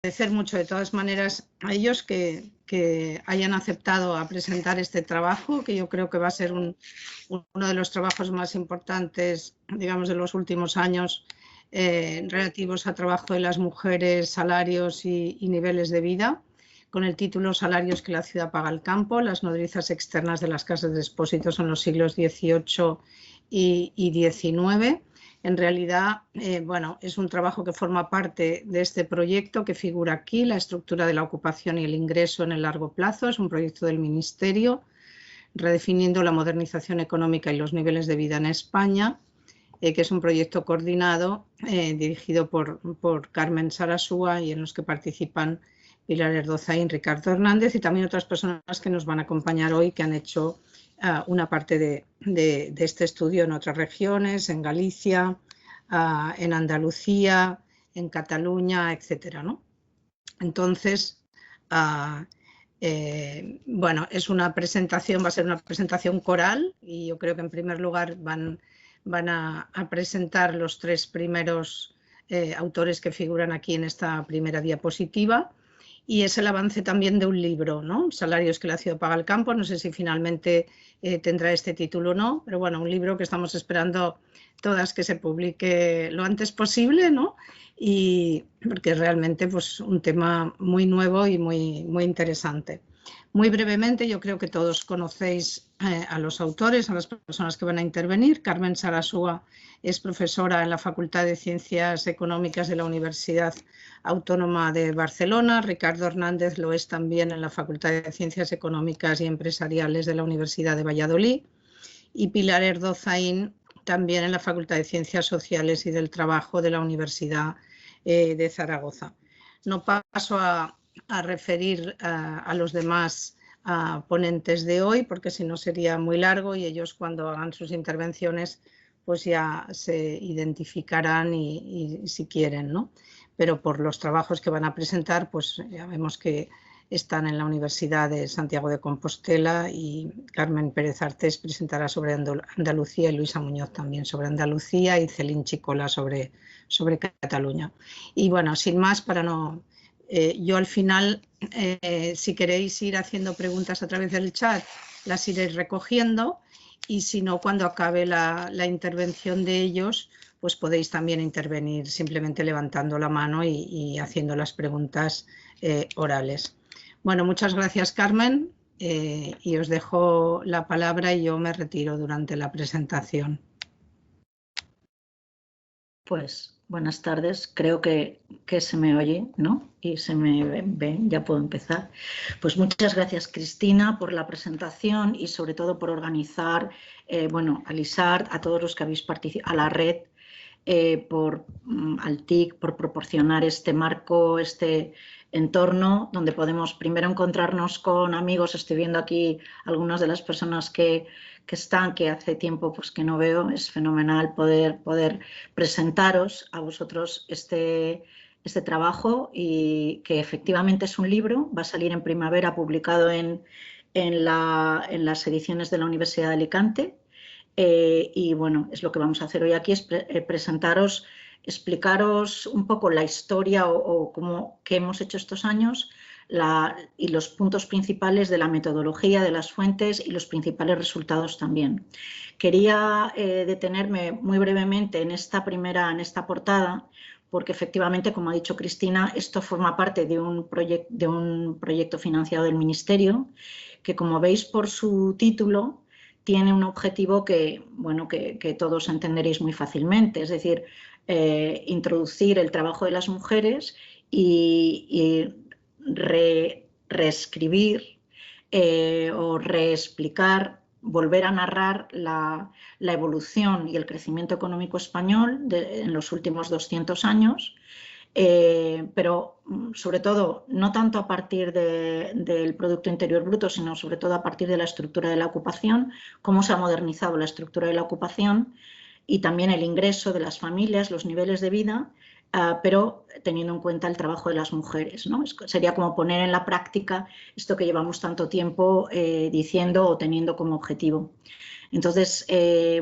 agradecer mucho de todas maneras a ellos que hayan aceptado a presentar este trabajo, que yo creo que va a ser uno de los trabajos más importantes, digamos, de los últimos años relativos al trabajo de las mujeres, salarios y niveles de vida, con el título Salarios que la ciudad paga al campo, las nodrizas externas de las casas de depósitos en los siglos XVIII y XIX. En realidad, bueno, es un trabajo que forma parte de este proyecto que figura aquí, la estructura de la ocupación y el ingreso en el largo plazo. Es un proyecto del Ministerio, redefiniendo la modernización económica y los niveles de vida en España, que es un proyecto coordinado, dirigido por Carmen Sarasúa, y en los que participan Pilar Erdozain, Ricardo Hernández y también otras personas que nos van a acompañar hoy, que han hecho una parte de este estudio en otras regiones, en Galicia, en Andalucía, en Cataluña, etcétera, ¿no? Entonces, bueno, es una presentación, va a ser una presentación coral, y yo creo que en primer lugar van a presentar los tres primeros autores que figuran aquí en esta primera diapositiva. Y es el avance también de un libro, ¿no? Salarios que la ciudad paga al campo. No sé si finalmente tendrá este título o no, pero bueno, un libro que estamos esperando todas que se publique lo antes posible, ¿no? Y porque es realmente pues, un tema muy nuevo y muy interesante. Muy brevemente, yo creo que todos conocéis a los autores, a las personas que van a intervenir. Carmen Sarasúa es profesora en la Facultad de Ciencias Económicas de la Universidad Autónoma de Barcelona. Ricardo Hernández lo es también en la Facultad de Ciencias Económicas y Empresariales de la Universidad de Valladolid. Y Pilar Erdozain también en la Facultad de Ciencias Sociales y del Trabajo de la Universidad de Zaragoza. No paso a referir a los demás ponentes de hoy, porque si no sería muy largo, y ellos cuando hagan sus intervenciones pues ya se identificarán y si quieren, ¿no? Pero por los trabajos que van a presentar, pues ya vemos que están en la Universidad de Santiago de Compostela, y Carmen Pérez Artés presentará sobre Andalucía, y Luisa Muñoz también sobre Andalucía, y Celín Chicola sobre Cataluña. Y bueno, sin más, para no... yo al final, si queréis ir haciendo preguntas a través del chat, las iréis recogiendo, y si no, cuando acabe la intervención de ellos, pues podéis también intervenir simplemente levantando la mano y haciendo las preguntas orales. Bueno, muchas gracias, Carmen, y os dejo la palabra, y yo me retiro durante la presentación. Pues buenas tardes, creo que se me oye, ¿no? Y se me ve, ya puedo empezar. Pues muchas gracias, Cristina, por la presentación y sobre todo por organizar, bueno, a Lisart, a todos los que habéis participado, a la red, al TIC, por proporcionar este marco, este entorno donde podemos primero encontrarnos con amigos. Estoy viendo aquí algunas de las personas que están, que hace tiempo pues, que no veo. Es fenomenal poder presentaros a vosotros este trabajo, y que efectivamente es un libro, va a salir en primavera, publicado en las ediciones de la Universidad de Alicante. Y bueno, es lo que vamos a hacer hoy aquí, es presentaros, explicaros un poco la historia qué hemos hecho estos años, y los puntos principales de la metodología, de las fuentes y los principales resultados también. Quería detenerme muy brevemente en esta portada, porque efectivamente, como ha dicho Cristina, esto forma parte de un proyecto financiado del Ministerio, que como veis por su título, tiene un objetivo que, bueno, que todos entenderéis muy fácilmente, es decir, introducir el trabajo de las mujeres y reescribir o reexplicar, volver a narrar la evolución y el crecimiento económico español en los últimos 200 años, pero sobre todo no tanto a partir del Producto Interior Bruto, sino sobre todo a partir de la estructura de la ocupación, cómo se ha modernizado la estructura de la ocupación y también el ingreso de las familias, los niveles de vida, pero teniendo en cuenta el trabajo de las mujeres, ¿no? Sería como poner en la práctica esto que llevamos tanto tiempo diciendo o teniendo como objetivo. Entonces,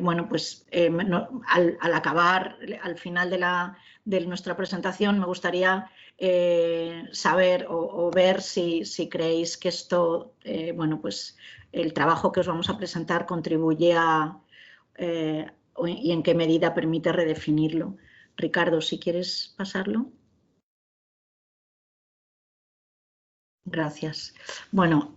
bueno, pues al acabar, al final de nuestra presentación, me gustaría saber o ver si creéis que esto, bueno, pues el trabajo que os vamos a presentar contribuye a, y en qué medida permite redefinirlo. Ricardo, si quieres pasarlo. Gracias. Bueno,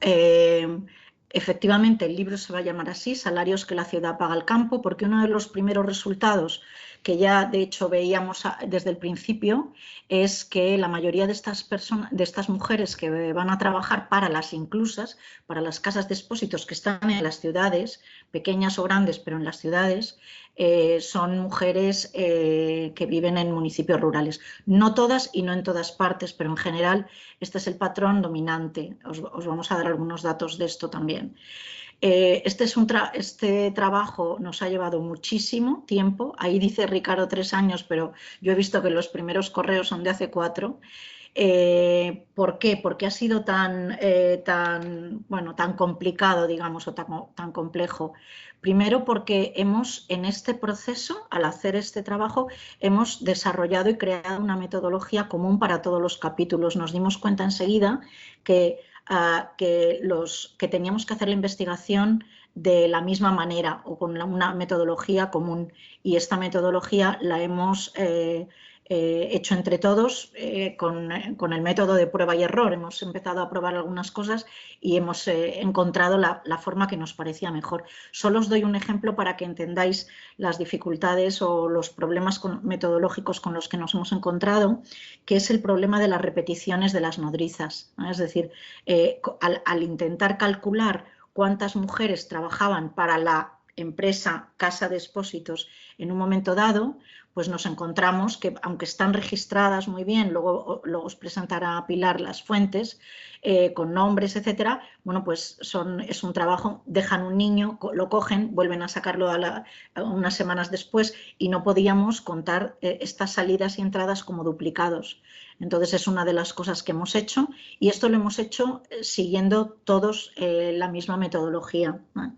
efectivamente el libro se va a llamar así, Salarios que la ciudad paga al campo, porque uno de los primeros resultados que ya de hecho veíamos desde el principio es que la mayoría de estas personas, de estas mujeres que van a trabajar para las inclusas, para las casas de expósitos que están en las ciudades, pequeñas o grandes, pero en las ciudades, son mujeres que viven en municipios rurales. No todas y no en todas partes, pero en general este es el patrón dominante. Os vamos a dar algunos datos de esto también. Este trabajo nos ha llevado muchísimo tiempo. Ahí dice Ricardo 3 años, pero yo he visto que los primeros correos son de hace 4. ¿Por qué? Porque ha sido tan complicado, digamos, o tan complejo. Primero porque en este proceso, al hacer este trabajo, hemos desarrollado y creado una metodología común para todos los capítulos. Nos dimos cuenta enseguida que teníamos que hacer la investigación de la misma manera o con una metodología común, y esta metodología la hemos hecho entre todos con el método de prueba y error. Hemos empezado a probar algunas cosas y hemos encontrado la forma que nos parecía mejor. Solo os doy un ejemplo para que entendáis las dificultades o los problemas metodológicos con los que nos hemos encontrado, que es el problema de las repeticiones de las nodrizas, ¿no? Es decir, al intentar calcular cuántas mujeres trabajaban para la empresa Casa de Expósitos en un momento dado, pues nos encontramos que, aunque están registradas muy bien, luego os presentará Pilar las fuentes, con nombres, etcétera, bueno, pues es un trabajo, dejan un niño, lo cogen, vuelven a sacarlo unas semanas después, y no podíamos contar estas salidas y entradas como duplicados. Entonces es una de las cosas que hemos hecho, y esto lo hemos hecho siguiendo todos la misma metodología, ¿no?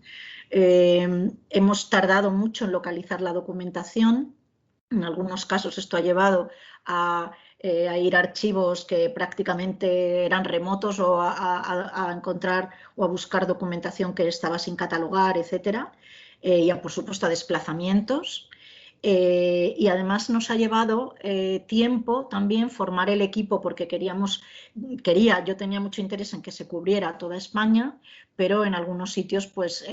Hemos tardado mucho en localizar la documentación. En algunos casos esto ha llevado a ir a archivos que prácticamente eran remotos, o a encontrar o a buscar documentación que estaba sin catalogar, etcétera, y por supuesto a desplazamientos. Y además nos ha llevado tiempo también formar el equipo, porque yo tenía mucho interés en que se cubriera toda España, pero en algunos sitios, pues,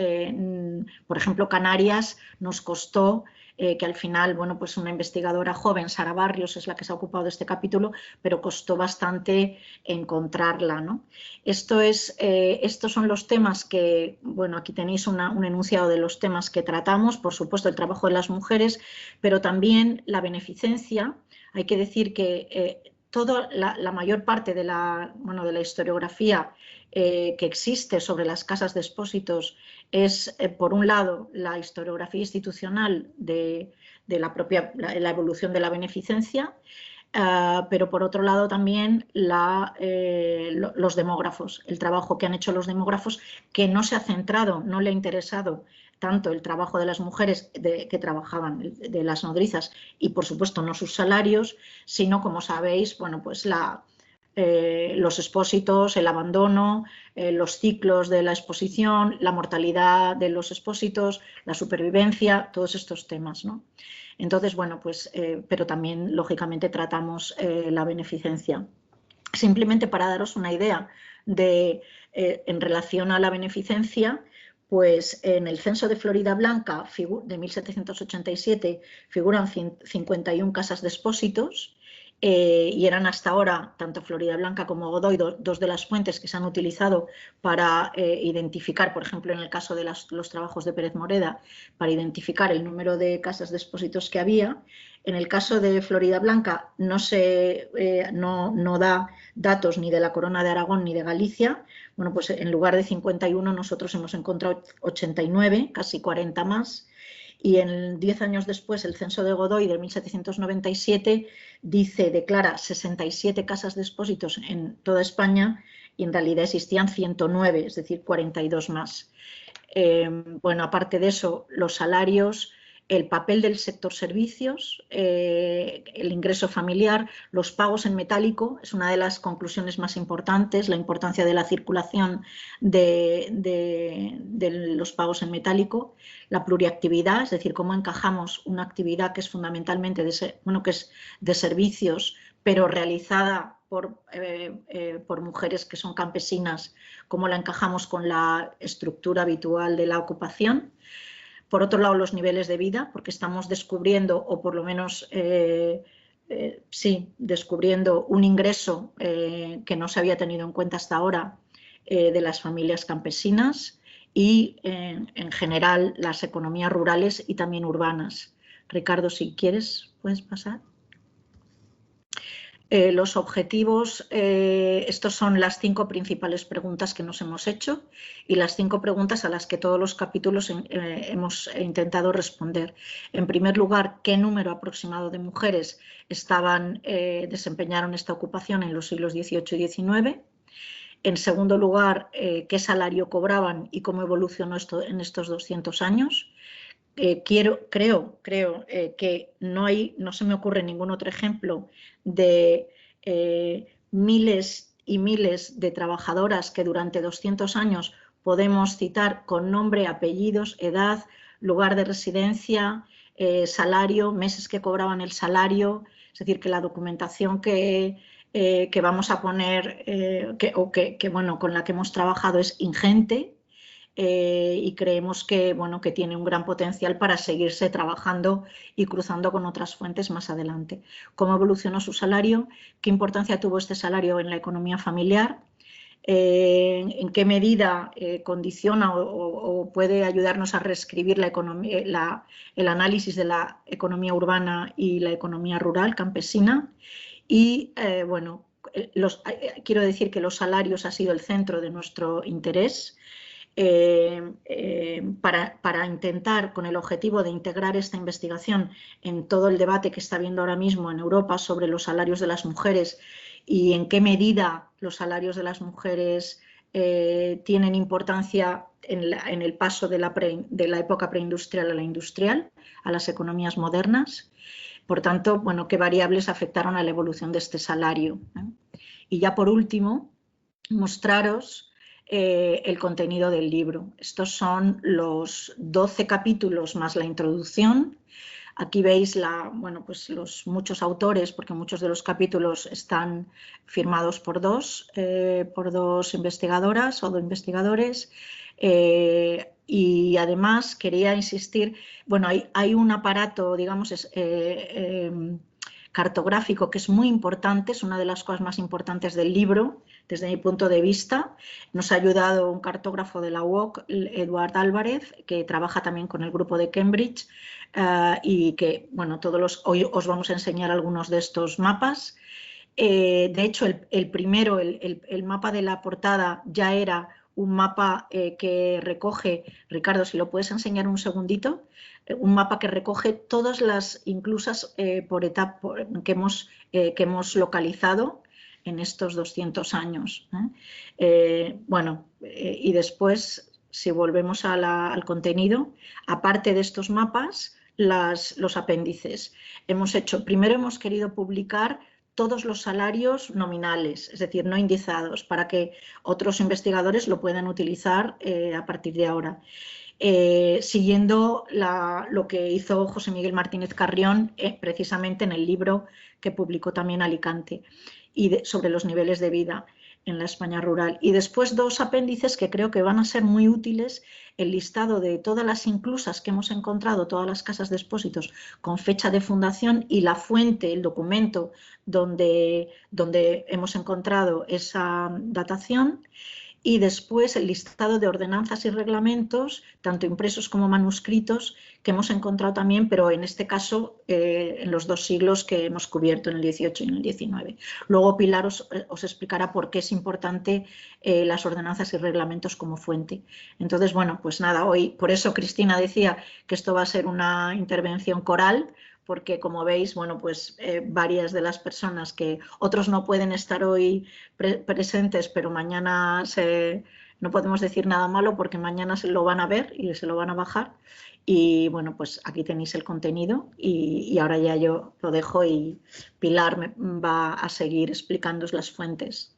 por ejemplo, Canarias nos costó que al final, bueno, pues una investigadora joven, Sara Barrios, es la que se ha ocupado de este capítulo, pero costó bastante encontrarla, ¿no? Estos son los temas que, bueno, aquí tenéis un enunciado de los temas que tratamos, por supuesto el trabajo de las mujeres, pero también la beneficencia. Hay que decir que la mayor parte de la historiografía que existe sobre las casas de expósitos es, por un lado, la historiografía institucional de la evolución de la beneficencia, pero por otro lado también los demógrafos, el trabajo que han hecho los demógrafos, que no se ha centrado, no le ha interesado tanto el trabajo de las mujeres que trabajaban, de las nodrizas, y por supuesto no sus salarios, sino, como sabéis, bueno, pues los expósitos, el abandono, los ciclos de la exposición, la mortalidad de los expósitos, la supervivencia, todos estos temas, ¿no? Entonces, bueno, pues, pero también, lógicamente, tratamos la beneficencia. Simplemente para daros una idea en relación a la beneficencia, pues en el censo de Floridablanca de 1787 figuran 51 casas de expósitos, y eran hasta ahora, tanto Floridablanca como Godoy, dos de las fuentes que se han utilizado para identificar, por ejemplo, en el caso de los trabajos de Pérez Moreda, para identificar el número de casas de expósitos que había. En el caso de Floridablanca no da datos ni de la Corona de Aragón ni de Galicia. Bueno, pues en lugar de 51 nosotros hemos encontrado 89, casi 40 más. Y 10 años después, el censo de Godoy de 1797 declara 67 casas de expósitos en toda España, y en realidad existían 109, es decir, 42 más. Bueno, aparte de eso, los salarios el papel del sector servicios, el ingreso familiar, los pagos en metálico, es una de las conclusiones más importantes, la importancia de la circulación de los pagos en metálico, la pluriactividad, es decir, cómo encajamos una actividad que es fundamentalmente que es de servicios, pero realizada por mujeres que son campesinas, cómo la encajamos con la estructura habitual de la ocupación. Por otro lado, los niveles de vida, porque estamos descubriendo, o por lo menos descubriendo un ingreso que no se había tenido en cuenta hasta ahora de las familias campesinas y en general las economías rurales y también urbanas. Ricardo, si quieres, puedes pasar. Los objetivos, estos son las 5 principales preguntas que nos hemos hecho y las 5 preguntas a las que todos los capítulos hemos intentado responder. En primer lugar, ¿qué número aproximado de mujeres desempeñaron esta ocupación en los siglos XVIII y XIX? En segundo lugar, ¿qué salario cobraban y cómo evolucionó esto en estos 200 años? Creo que no se me ocurre ningún otro ejemplo de miles y miles de trabajadoras que durante 200 años podemos citar con nombre, apellidos, edad, lugar de residencia, salario, meses que cobraban el salario. Es decir, que la documentación que vamos a poner con la que hemos trabajado es ingente. Y creemos que tiene un gran potencial para seguirse trabajando y cruzando con otras fuentes más adelante. ¿Cómo evolucionó su salario? ¿Qué importancia tuvo este salario en la economía familiar? ¿En qué medida condiciona o puede ayudarnos a reescribir el análisis de la economía urbana y la economía rural campesina? Y quiero decir que los salarios ha sido el centro de nuestro interés. Para intentar, con el objetivo de integrar esta investigación en todo el debate que está habiendo ahora mismo en Europa sobre los salarios de las mujeres y en qué medida los salarios de las mujeres tienen importancia en el paso de la época preindustrial a la industrial, a las economías modernas. Por tanto, qué variables afectaron a la evolución de este salario. Y ya por último, mostraros el contenido del libro. Estos son los 12 capítulos más la introducción. Aquí veis los muchos autores, porque muchos de los capítulos están firmados por dos investigadoras o dos investigadores. Y además quería insistir, hay un aparato, digamos, cartográfico que es muy importante, es una de las cosas más importantes del libro desde mi punto de vista. Nos ha ayudado un cartógrafo de la UOC, Eduard Álvarez, que trabaja también con el grupo de Cambridge y que hoy os vamos a enseñar algunos de estos mapas. De hecho, el primero, el mapa de la portada, ya era un mapa que recoge, Ricardo, si lo puedes enseñar un segundito, un mapa que recoge todas las inclusas por etapa que hemos localizado en estos 200 años. Y después, si volvemos al contenido, aparte de estos mapas, los apéndices. Primero hemos querido publicar todos los salarios nominales, es decir, no indizados, para que otros investigadores lo puedan utilizar a partir de ahora. Siguiendo lo que hizo José Miguel Martínez Carrión precisamente en el libro que publicó también Alicante sobre los niveles de vida en la España rural. Y después 2 apéndices que creo que van a ser muy útiles: el listado de todas las inclusas que hemos encontrado, todas las casas de expósitos con fecha de fundación y la fuente, el documento donde hemos encontrado esa datación. Y después el listado de ordenanzas y reglamentos, tanto impresos como manuscritos, que hemos encontrado también, pero en este caso en los 2 siglos que hemos cubierto, en el XVIII y en el XIX. Luego Pilar os explicará por qué es importante las ordenanzas y reglamentos como fuente. Entonces, pues nada, hoy, por eso Cristina decía que esto va a ser una intervención coral, porque como veis, varias de las personas que otros no pueden estar hoy presentes, pero mañana no podemos decir nada malo porque mañana se lo van a ver y se lo van a bajar. Y bueno, pues aquí tenéis el contenido y ahora ya yo lo dejo y Pilar va a seguir explicándoos las fuentes.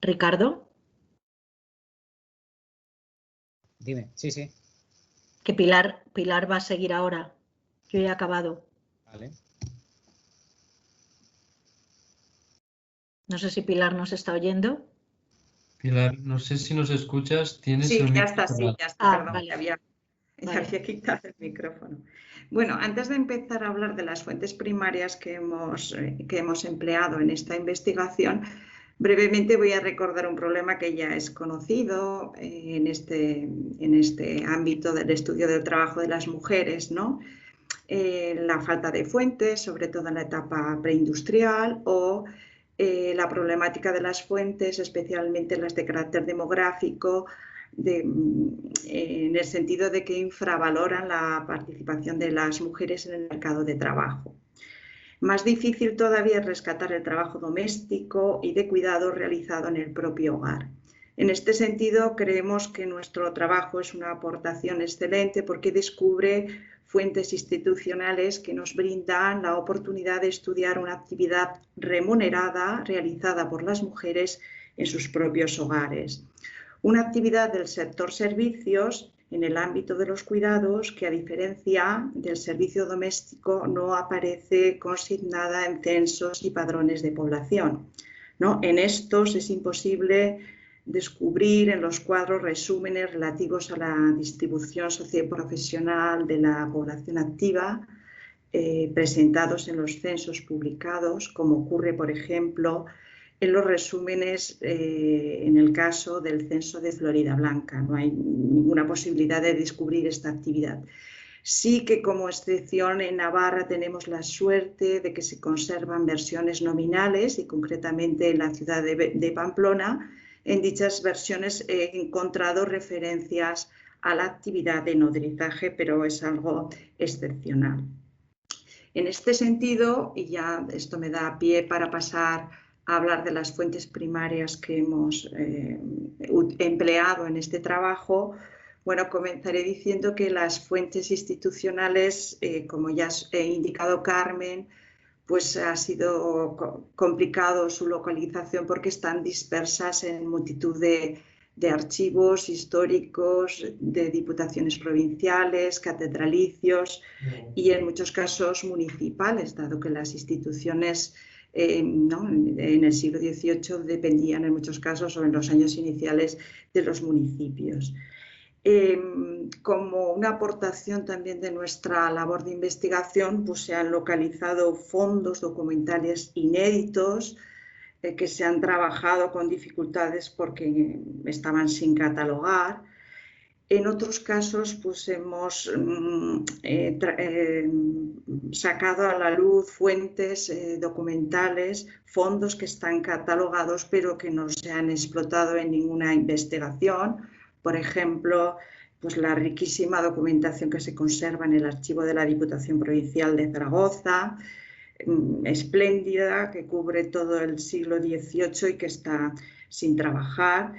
Ricardo. Dime, sí, sí. Que Pilar va a seguir ahora. Yo he acabado. Vale. No sé si Pilar nos está oyendo. Pilar, no sé si nos escuchas, tienes Sí, el ya micro está, cerrado. perdón, vale. ya Vale. había quitado el micrófono. Bueno, antes de empezar a hablar de las fuentes primarias que hemos empleado en esta investigación, brevemente voy a recordar un problema que ya es conocido en este ámbito del estudio del trabajo de las mujeres, ¿no? La falta de fuentes, sobre todo en la etapa preindustrial, o la problemática de las fuentes, especialmente las de carácter demográfico, en el sentido de que infravaloran la participación de las mujeres en el mercado de trabajo. Más difícil todavía es rescatar el trabajo doméstico y de cuidado realizado en el propio hogar. En este sentido, creemos que nuestro trabajo es una aportación excelente porque descubre fuentes institucionales que nos brindan la oportunidad de estudiar una actividad remunerada realizada por las mujeres en sus propios hogares. Una actividad del sector servicios en el ámbito de los cuidados que, a diferencia del servicio doméstico, no aparece consignada en censos y padrones de población, ¿no? En estos es imposible descubrir en los cuadros resúmenes relativos a la distribución socioprofesional de la población activa presentados en los censos publicados, como ocurre, por ejemplo, en los resúmenes en el caso del censo de Florida Blanca. No hay ninguna posibilidad de descubrir esta actividad. Sí que como excepción en Navarra tenemos la suerte de que se conservan versiones nominales y concretamente en la ciudad de Pamplona. En dichas versiones he encontrado referencias a la actividad de nodrizaje, pero es algo excepcional. En este sentido, y ya esto me da pie para pasar a hablar de las fuentes primarias que hemos empleado en este trabajo, bueno, comenzaré diciendo que las fuentes institucionales, como ya ha indicado Carmen, pues ha sido complicado su localización porque están dispersas en multitud de archivos históricos, de diputaciones provinciales, catedralicios y en muchos casos municipales, dado que las instituciones ¿no? en el siglo XVIII dependían en muchos casos o en los años iniciales de los municipios. Como una aportación también de nuestra labor de investigación, pues se han localizado fondos documentales inéditos que se han trabajado con dificultades porque estaban sin catalogar. En otros casos, pues hemos sacado a la luz fuentes documentales, fondos que están catalogados pero que no se han explotado en ninguna investigación. Por ejemplo, pues la riquísima documentación que se conserva en el archivo de la Diputación Provincial de Zaragoza, espléndida, que cubre todo el siglo XVIII y que está sin trabajar,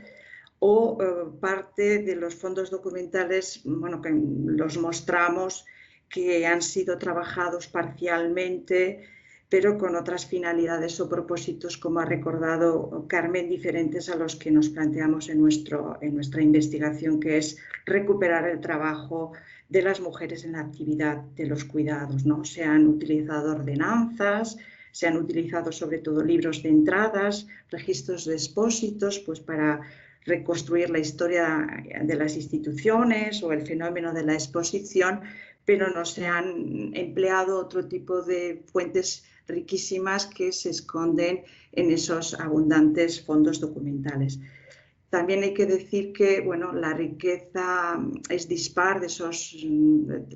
o parte de los fondos documentales, bueno, que los mostramos que han sido trabajados parcialmente, pero con otras finalidades o propósitos, como ha recordado Carmen, diferentes a los que nos planteamos en nuestra investigación, que es recuperar el trabajo de las mujeres en la actividad de los cuidados, ¿no? Se han utilizado ordenanzas, se han utilizado sobre todo libros de entradas, registros de expósitos, pues para reconstruir la historia de las instituciones o el fenómeno de la exposición, pero no se han empleado otro tipo de fuentes riquísimas que se esconden en esos abundantes fondos documentales. También hay que decir que bueno, la riqueza es dispar de esos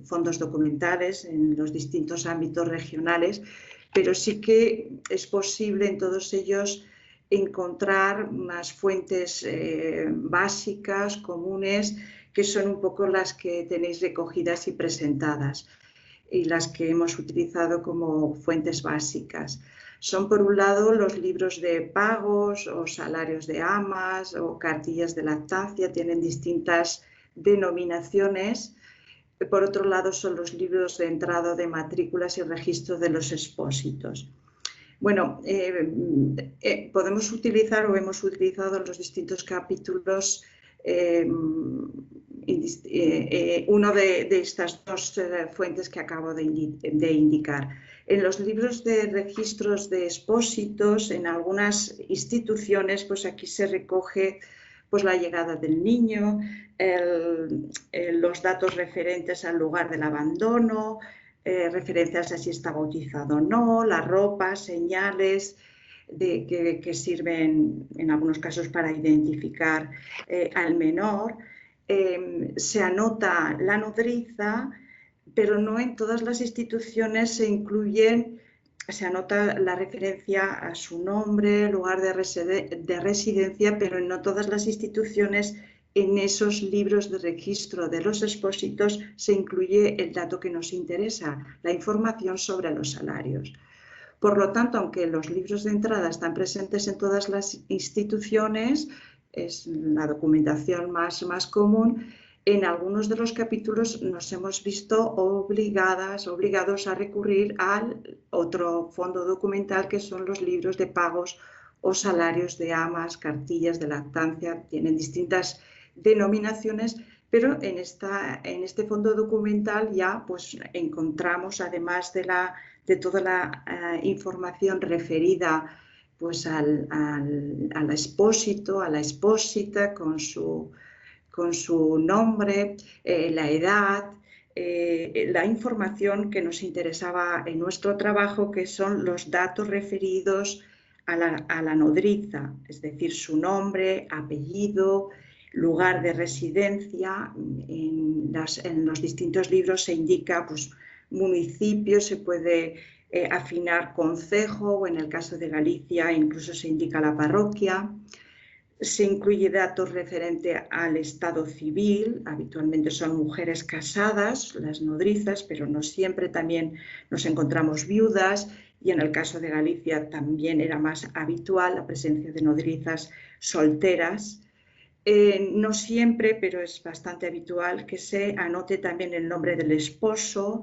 fondos documentales en los distintos ámbitos regionales, pero sí que es posible en todos ellos encontrar unas fuentes básicas, comunes, que son un poco las que tenéis recogidas y presentadas. y las que hemos utilizado como fuentes básicas. Son, por un lado, los libros de pagos o salarios de amas o cartillas de lactancia, tienen distintas denominaciones. Por otro lado, son los libros de entrada de matrículas y registro de los expósitos. Bueno, podemos utilizar o hemos utilizado en los distintos capítulos uno de estas dos fuentes que acabo de indicar. En los libros de registros de expósitos, en algunas instituciones, pues aquí se recoge pues la llegada del niño, los datos referentes al lugar del abandono, referencias a si está bautizado o no, la ropa, señales que sirven en algunos casos para identificar al menor. Se anota la nodriza, pero no en todas las instituciones se anota la referencia a su nombre, lugar de residencia, pero no todas las instituciones en esos libros de registro de los expósitos se incluye el dato que nos interesa, la información sobre los salarios. Por lo tanto, aunque los libros de entrada están presentes en todas las instituciones, es la documentación más común, en algunos de los capítulos nos hemos visto obligados a recurrir al otro fondo documental, que son los libros de pagos o salarios de amas, cartillas de lactancia. Tienen distintas denominaciones, pero en este fondo documental ya pues encontramos, además de toda la información referida pues al expósito, a la expósita con su nombre, la edad, la información que nos interesaba en nuestro trabajo, que son los datos referidos a la nodriza, es decir, su nombre, apellido, lugar de residencia. En los distintos libros se indica pues, municipio, se puede afinar concejo, o en el caso de Galicia incluso se indica la parroquia. Se incluye datos referentes al estado civil, habitualmente son mujeres casadas, las nodrizas, pero no siempre, también nos encontramos viudas, y en el caso de Galicia también era más habitual la presencia de nodrizas solteras. No siempre, pero es bastante habitual que se anote también el nombre del esposo,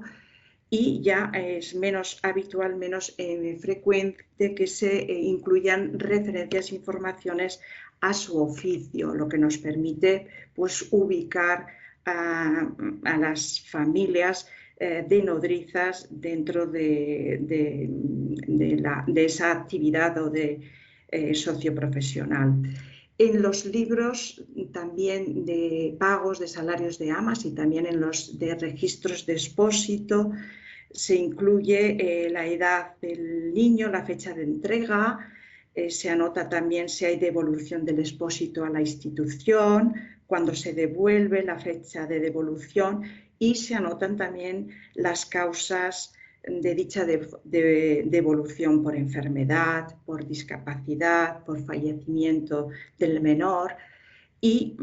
y ya es menos habitual, menos frecuente que se incluyan referencias, informaciones a su oficio, lo que nos permite pues, ubicar a las familias de nodrizas dentro de esa actividad o de socioprofesional. En los libros también de pagos de salarios de amas y también en los de registros de expósito se incluye la edad del niño, la fecha de entrega, se anota también si hay devolución del expósito a la institución, cuando se devuelve, la fecha de devolución, y se anotan también las causas de dicha devolución por enfermedad, por discapacidad, por fallecimiento del menor. Y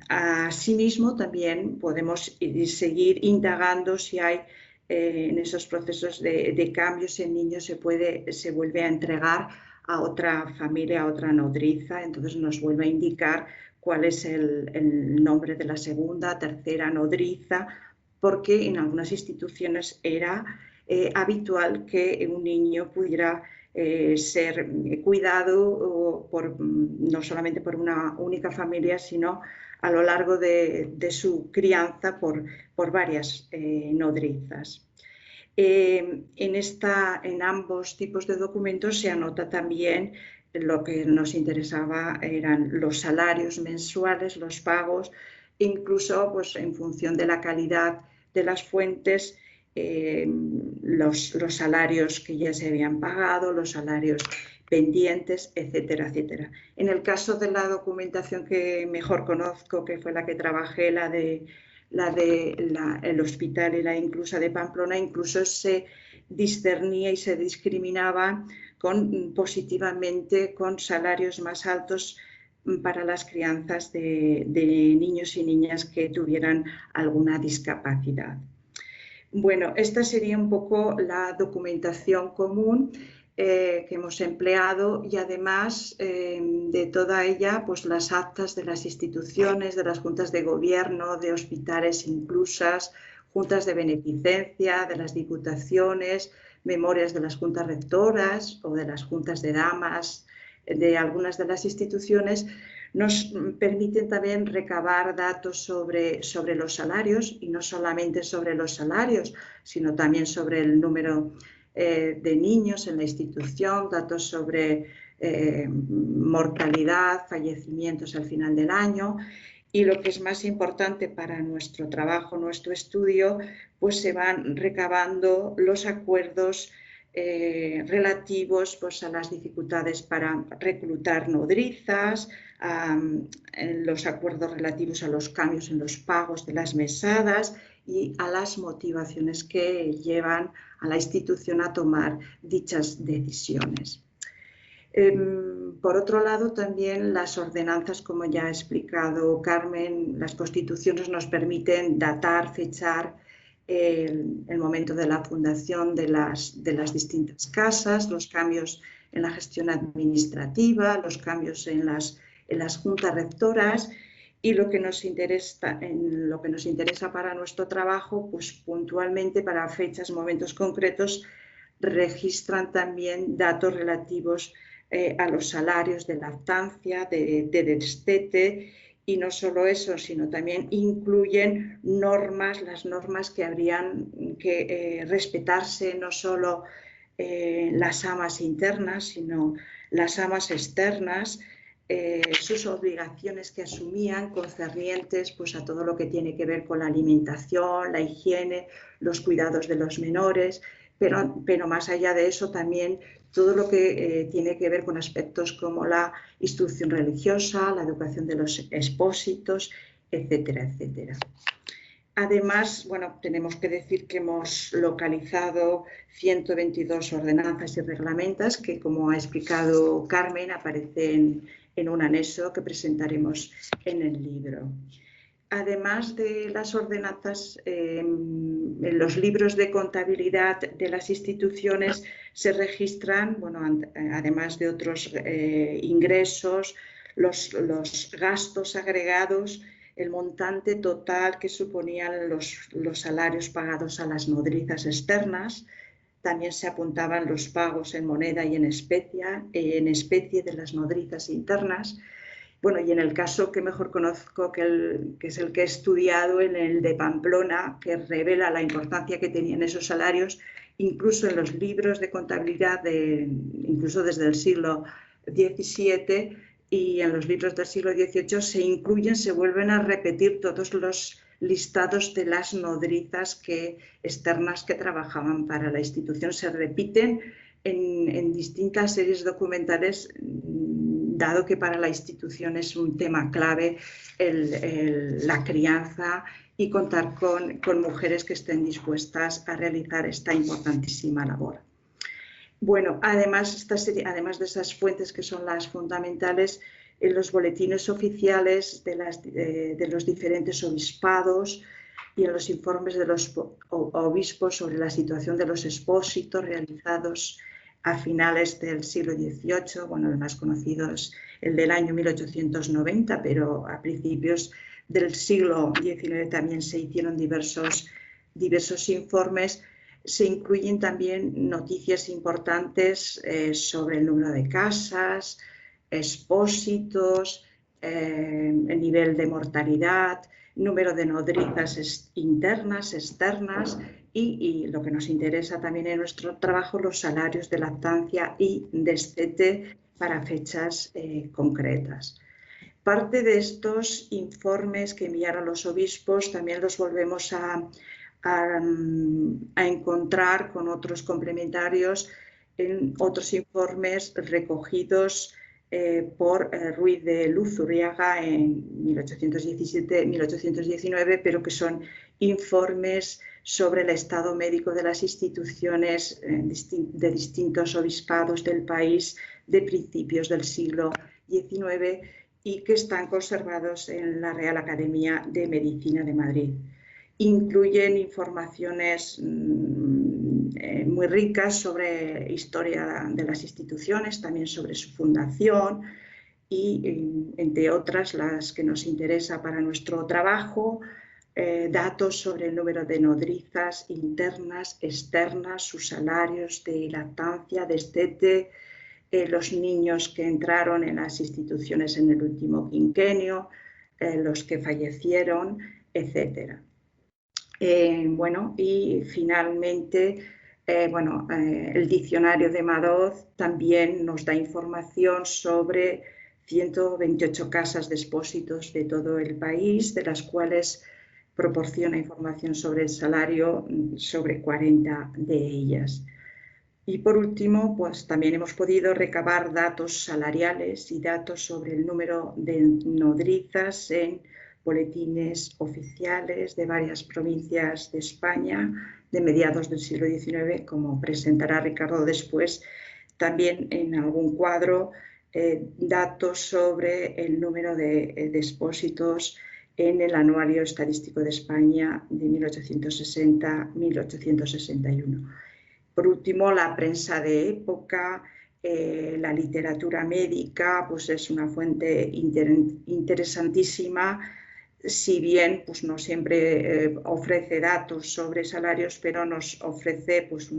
asimismo también podemos seguir indagando si hay en esos procesos de cambios el niño se vuelve a entregar a otra familia, a otra nodriza, entonces nos vuelve a indicar cuál es el nombre de la segunda, tercera nodriza, porque en algunas instituciones era habitual que un niño pudiera ser cuidado no solamente por una única familia, sino a lo largo de su crianza por varias nodrizas. En ambos tipos de documentos se anota también lo que nos interesaba, eran los salarios mensuales, los pagos, incluso pues, en función de la calidad de las fuentes, los salarios que ya se habían pagado, los salarios pendientes, etcétera, etcétera. En el caso de la documentación que mejor conozco, que fue la que trabajé, el hospital y la inclusa de Pamplona, incluso se discernía y se discriminaba positivamente con salarios más altos para las crianzas de niños y niñas que tuvieran alguna discapacidad. Bueno, esta sería un poco la documentación común que hemos empleado y además de toda ella, pues las actas de las instituciones, de las juntas de gobierno, de hospitales inclusas, juntas de beneficencia, de las diputaciones, memorias de las juntas rectoras o de las juntas de damas de algunas de las instituciones, nos permiten también recabar datos sobre los salarios y no solamente sobre los salarios, sino también sobre el número de niños en la institución, datos sobre mortalidad, fallecimientos al final del año. Y lo que es más importante para nuestro trabajo, nuestro estudio, pues se van recabando los acuerdos relativos pues, a las dificultades para reclutar nodrizas, los acuerdos relativos a los cambios en los pagos de las mesadas y a las motivaciones que llevan a la institución a tomar dichas decisiones. Por otro lado, también las ordenanzas, como ya ha explicado Carmen, las constituciones nos permiten datar, fechar el momento de la fundación de las distintas casas, los cambios en la gestión administrativa, los cambios en las juntas rectoras y lo que nos interesa para nuestro trabajo, pues puntualmente para fechas, momentos concretos, registran también datos relativos a los salarios de lactancia, de destete, y no solo eso, sino también incluyen normas, las normas que habrían que respetarse, no solo las amas internas, sino las amas externas, sus obligaciones que asumían concernientes pues, a todo lo que tiene que ver con la alimentación, la higiene, los cuidados de los menores, pero más allá de eso también todo lo que tiene que ver con aspectos como la instrucción religiosa, la educación de los expósitos, etcétera, etcétera. Además, bueno, tenemos que decir que hemos localizado 122 ordenanzas y reglamentos que, como ha explicado Carmen, aparecen en un anexo que presentaremos en el libro. Además de las ordenanzas, en los libros de contabilidad de las instituciones se registran, bueno, además de otros ingresos, los gastos agregados, el montante total que suponían los salarios pagados a las nodrizas externas. También se apuntaban los pagos en moneda y en especie de las nodrizas internas. Bueno, y en el caso que mejor conozco, que es el que he estudiado, en el de Pamplona, que revela la importancia que tenían esos salarios, incluso en los libros de contabilidad, incluso desde el siglo XVII y en los libros del siglo XVIII, se vuelven a repetir todos los listados de las nodrizas externas que trabajaban para la institución. Se repiten en distintas series documentales, dado que para la institución es un tema clave la crianza y contar con mujeres que estén dispuestas a realizar esta importantísima labor. Bueno, además de esas fuentes que son las fundamentales, en los boletines oficiales de los diferentes obispados y en los informes de los obispos sobre la situación de los expósitos realizados a finales del siglo XVIII, bueno, el más conocido es el del año 1890, pero a principios del siglo XIX también se hicieron diversos informes. Se incluyen también noticias importantes sobre el número de casas, expósitos, el nivel de mortalidad, número de nodrizas internas, externas y lo que nos interesa también en nuestro trabajo, los salarios de lactancia y destete para fechas concretas. Parte de estos informes que enviaron los obispos también los volvemos a encontrar con otros complementarios en otros informes recogidos por Ruiz de Luzuriaga en 1817-1819, pero que son informes sobre el estado médico de las instituciones de distintos obispados del país de principios del siglo XIX y que están conservados en la Real Academia de Medicina de Madrid. Incluyen informaciones muy ricas sobre historia de las instituciones, también sobre su fundación y, entre otras, las que nos interesa para nuestro trabajo, datos sobre el número de nodrizas internas, externas, sus salarios de lactancia, destete, los niños que entraron en las instituciones en el último quinquenio, los que fallecieron, etc. Bueno, y finalmente, el diccionario de Madoz también nos da información sobre 128 casas de expósitos de todo el país, de las cuales proporciona información sobre el salario sobre 40 de ellas. Y por último, pues también hemos podido recabar datos salariales y datos sobre el número de nodrizas en boletines oficiales de varias provincias de España de mediados del siglo XIX, como presentará Ricardo después. También en algún cuadro datos sobre el número de expósitos en el Anuario Estadístico de España de 1860-1861. Por último, la prensa de época, la literatura médica, pues es una fuente interesantísima, si bien pues no siempre ofrece datos sobre salarios, pero nos ofrece pues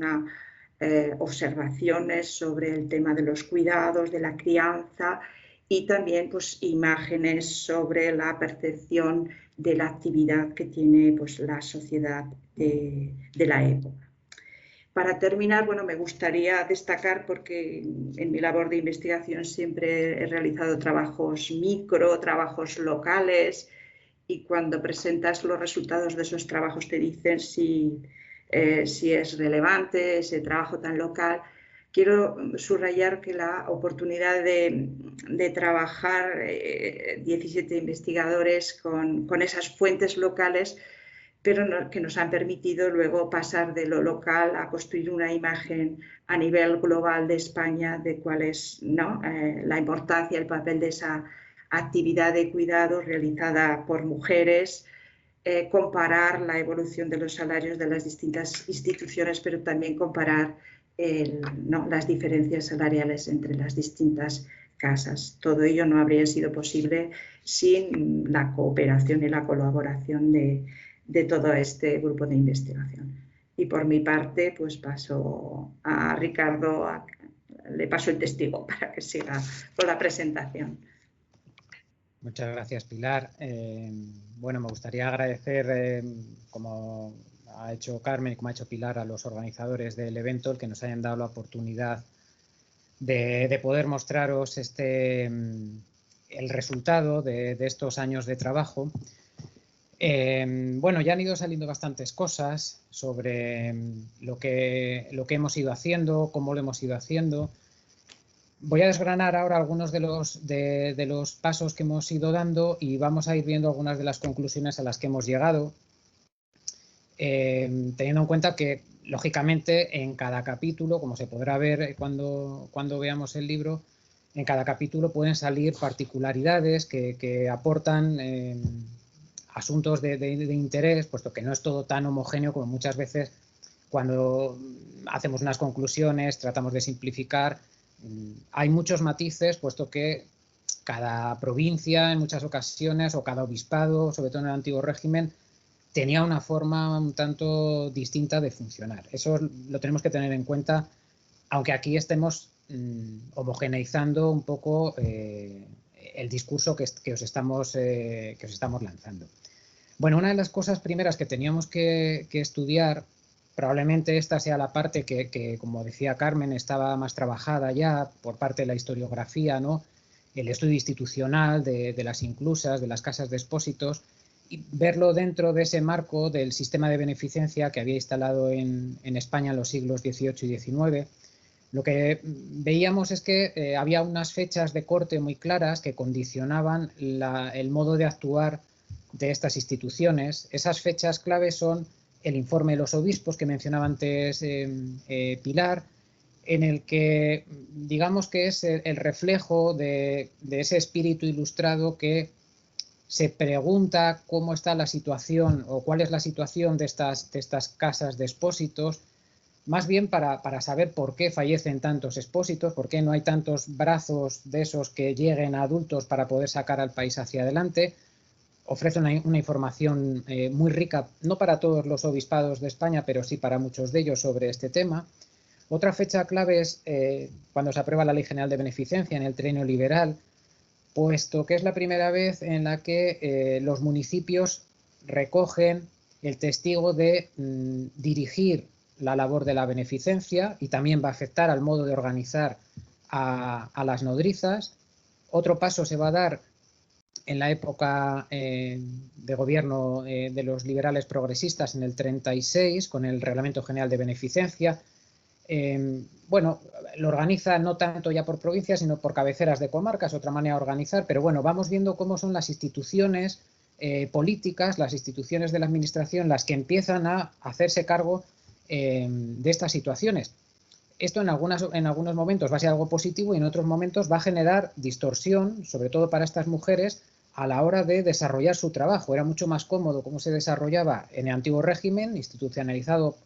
observaciones sobre el tema de los cuidados, de la crianza y también pues imágenes sobre la percepción de la actividad que tiene pues la sociedad de la época. Para terminar, bueno, me gustaría destacar, porque en mi labor de investigación siempre he realizado trabajos micro, trabajos locales, y cuando presentas los resultados de esos trabajos te dicen si es relevante ese trabajo tan local. Quiero subrayar que la oportunidad de trabajar 17 investigadores con esas fuentes locales, pero que nos han permitido luego pasar de lo local a construir una imagen a nivel global de España de cuál es, ¿no?, la importancia, el papel de esa actividad de cuidado realizada por mujeres, comparar la evolución de los salarios de las distintas instituciones, pero también comparar las diferencias salariales entre las distintas casas. Todo ello no habría sido posible sin la cooperación y la colaboración de todo este grupo de investigación. Y por mi parte, pues paso a Ricardo, le paso el testigo para que siga con la presentación. Muchas gracias, Pilar. Bueno, me gustaría agradecer, como ha hecho Carmen y como ha hecho Pilar, a los organizadores del evento el que nos hayan dado la oportunidad de poder mostraros el resultado de estos años de trabajo. Bueno, ya han ido saliendo bastantes cosas sobre lo que hemos ido haciendo, cómo lo hemos ido haciendo. Voy a desgranar ahora algunos de los pasos que hemos ido dando y vamos a ir viendo algunas de las conclusiones a las que hemos llegado, teniendo en cuenta que, lógicamente, en cada capítulo, como se podrá ver cuando veamos el libro, en cada capítulo pueden salir particularidades que aportan asuntos de interés, puesto que no es todo tan homogéneo como muchas veces cuando hacemos unas conclusiones, tratamos de simplificar. Hay muchos matices, puesto que cada provincia en muchas ocasiones, o cada obispado, sobre todo en el antiguo régimen, tenía una forma un tanto distinta de funcionar. Eso lo tenemos que tener en cuenta, aunque aquí estemos homogeneizando un poco el discurso que os estamos lanzando. Bueno, una de las cosas primeras que teníamos que estudiar, probablemente esta sea la parte que, como decía Carmen, estaba más trabajada ya por parte de la historiografía, ¿no?, el estudio institucional de las inclusas, de las casas de expósitos, y verlo dentro de ese marco del sistema de beneficencia que había instalado en España en los siglos XVIII y XIX. Lo que veíamos es que había unas fechas de corte muy claras que condicionaban el modo de actuar de estas instituciones. Esas fechas claves son el informe de los obispos que mencionaba antes Pilar, en el que digamos que es el reflejo de ese espíritu ilustrado que se pregunta cómo está la situación o cuál es la situación de estas casas de expósitos, más bien para saber por qué fallecen tantos expósitos, por qué no hay tantos brazos de esos que lleguen a adultos para poder sacar al país hacia adelante. Ofrece una información muy rica, no para todos los obispados de España, pero sí para muchos de ellos sobre este tema. Otra fecha clave es cuando se aprueba la Ley General de Beneficencia en el trienio liberal, puesto que es la primera vez en la que los municipios recogen el testigo de dirigir la labor de la beneficencia, y también va a afectar al modo de organizar a las nodrizas. Otro paso se va a dar en la época de gobierno de los liberales progresistas en el 36, con el Reglamento General de Beneficencia. Bueno, lo organiza no tanto ya por provincias, sino por cabeceras de comarcas, otra manera de organizar, pero bueno, vamos viendo cómo son las instituciones políticas, las instituciones de la administración, las que empiezan a hacerse cargo de estas situaciones. Esto en algunos momentos va a ser algo positivo y en otros momentos va a generar distorsión, sobre todo para estas mujeres, a la hora de desarrollar su trabajo. Era mucho más cómodo cómo se desarrollaba en el antiguo régimen, institucionalizado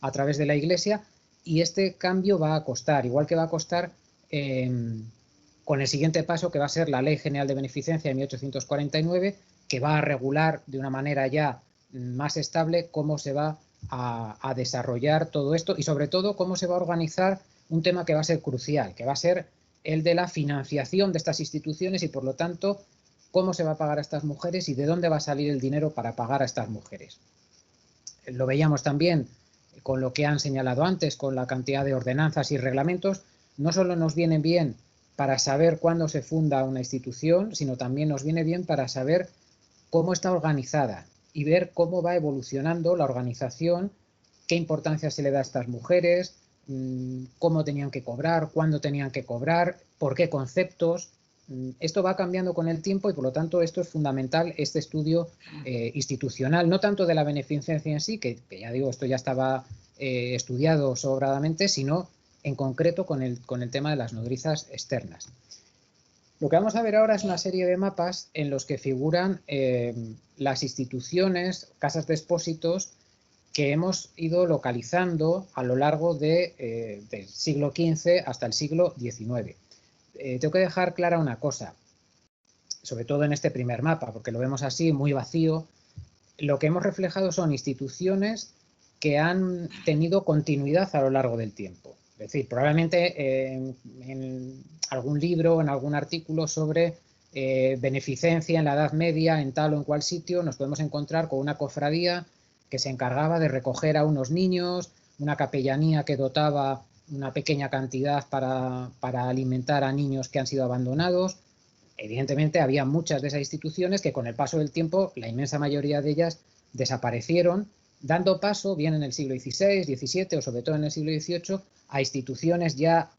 a través de la Iglesia, y este cambio va a costar, igual que va a costar con el siguiente paso, que va a ser la Ley General de Beneficencia de 1849, que va a regular de una manera ya más estable cómo se va a desarrollar todo esto y sobre todo cómo se va a organizar un tema que va a ser crucial, que va a ser el de la financiación de estas instituciones y por lo tanto cómo se va a pagar a estas mujeres y de dónde va a salir el dinero para pagar a estas mujeres. Lo veíamos también con lo que han señalado antes, con la cantidad de ordenanzas y reglamentos. No solo nos vienen bien para saber cuándo se funda una institución, sino también nos viene bien para saber cómo está organizada y ver cómo va evolucionando la organización, qué importancia se le da a estas mujeres, cómo tenían que cobrar, cuándo tenían que cobrar, por qué conceptos. Esto va cambiando con el tiempo y por lo tanto esto es fundamental, este estudio institucional, no tanto de la beneficencia en sí, que ya digo, esto ya estaba estudiado sobradamente, sino en concreto con el tema de las nodrizas externas. Lo que vamos a ver ahora es una serie de mapas en los que figuran las instituciones, casas de expósitos que hemos ido localizando a lo largo del siglo XV hasta el siglo XIX. Tengo que dejar clara una cosa, sobre todo en este primer mapa, porque lo vemos así, muy vacío. Lo que hemos reflejado son instituciones que han tenido continuidad a lo largo del tiempo. Es decir, probablemente en algún libro, en algún artículo sobre beneficencia en la Edad Media, en tal o en cual sitio, nos podemos encontrar con una cofradía que se encargaba de recoger a unos niños, una capellanía que dotaba una pequeña cantidad para alimentar a niños que han sido abandonados. Evidentemente había muchas de esas instituciones que con el paso del tiempo, la inmensa mayoría de ellas desaparecieron, dando paso, bien en el siglo XVI, XVII o sobre todo en el siglo XVIII, a instituciones ya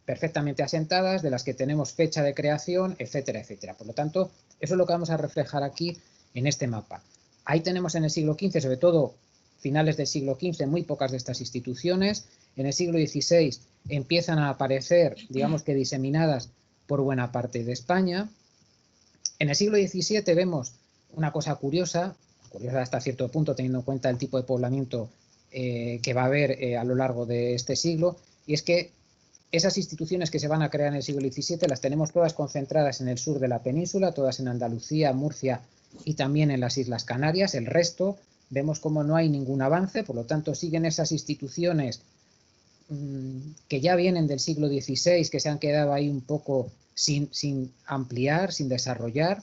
perfectamente asentadas, de las que tenemos fecha de creación, etcétera, etcétera. Por lo tanto, eso es lo que vamos a reflejar aquí en este mapa. Ahí tenemos en el siglo XV, sobre todo finales del siglo XV, muy pocas de estas instituciones. En el siglo XVI empiezan a aparecer, digamos que diseminadas por buena parte de España. En el siglo XVII vemos una cosa curiosa hasta cierto punto, teniendo en cuenta el tipo de poblamiento que va a haber a lo largo de este siglo, y es que esas instituciones que se van a crear en el siglo XVII las tenemos todas concentradas en el sur de la península, todas en Andalucía, Murcia y también en las Islas Canarias. El resto vemos como no hay ningún avance, por lo tanto siguen esas instituciones que ya vienen del siglo XVI, que se han quedado ahí un poco sin ampliar, sin desarrollar,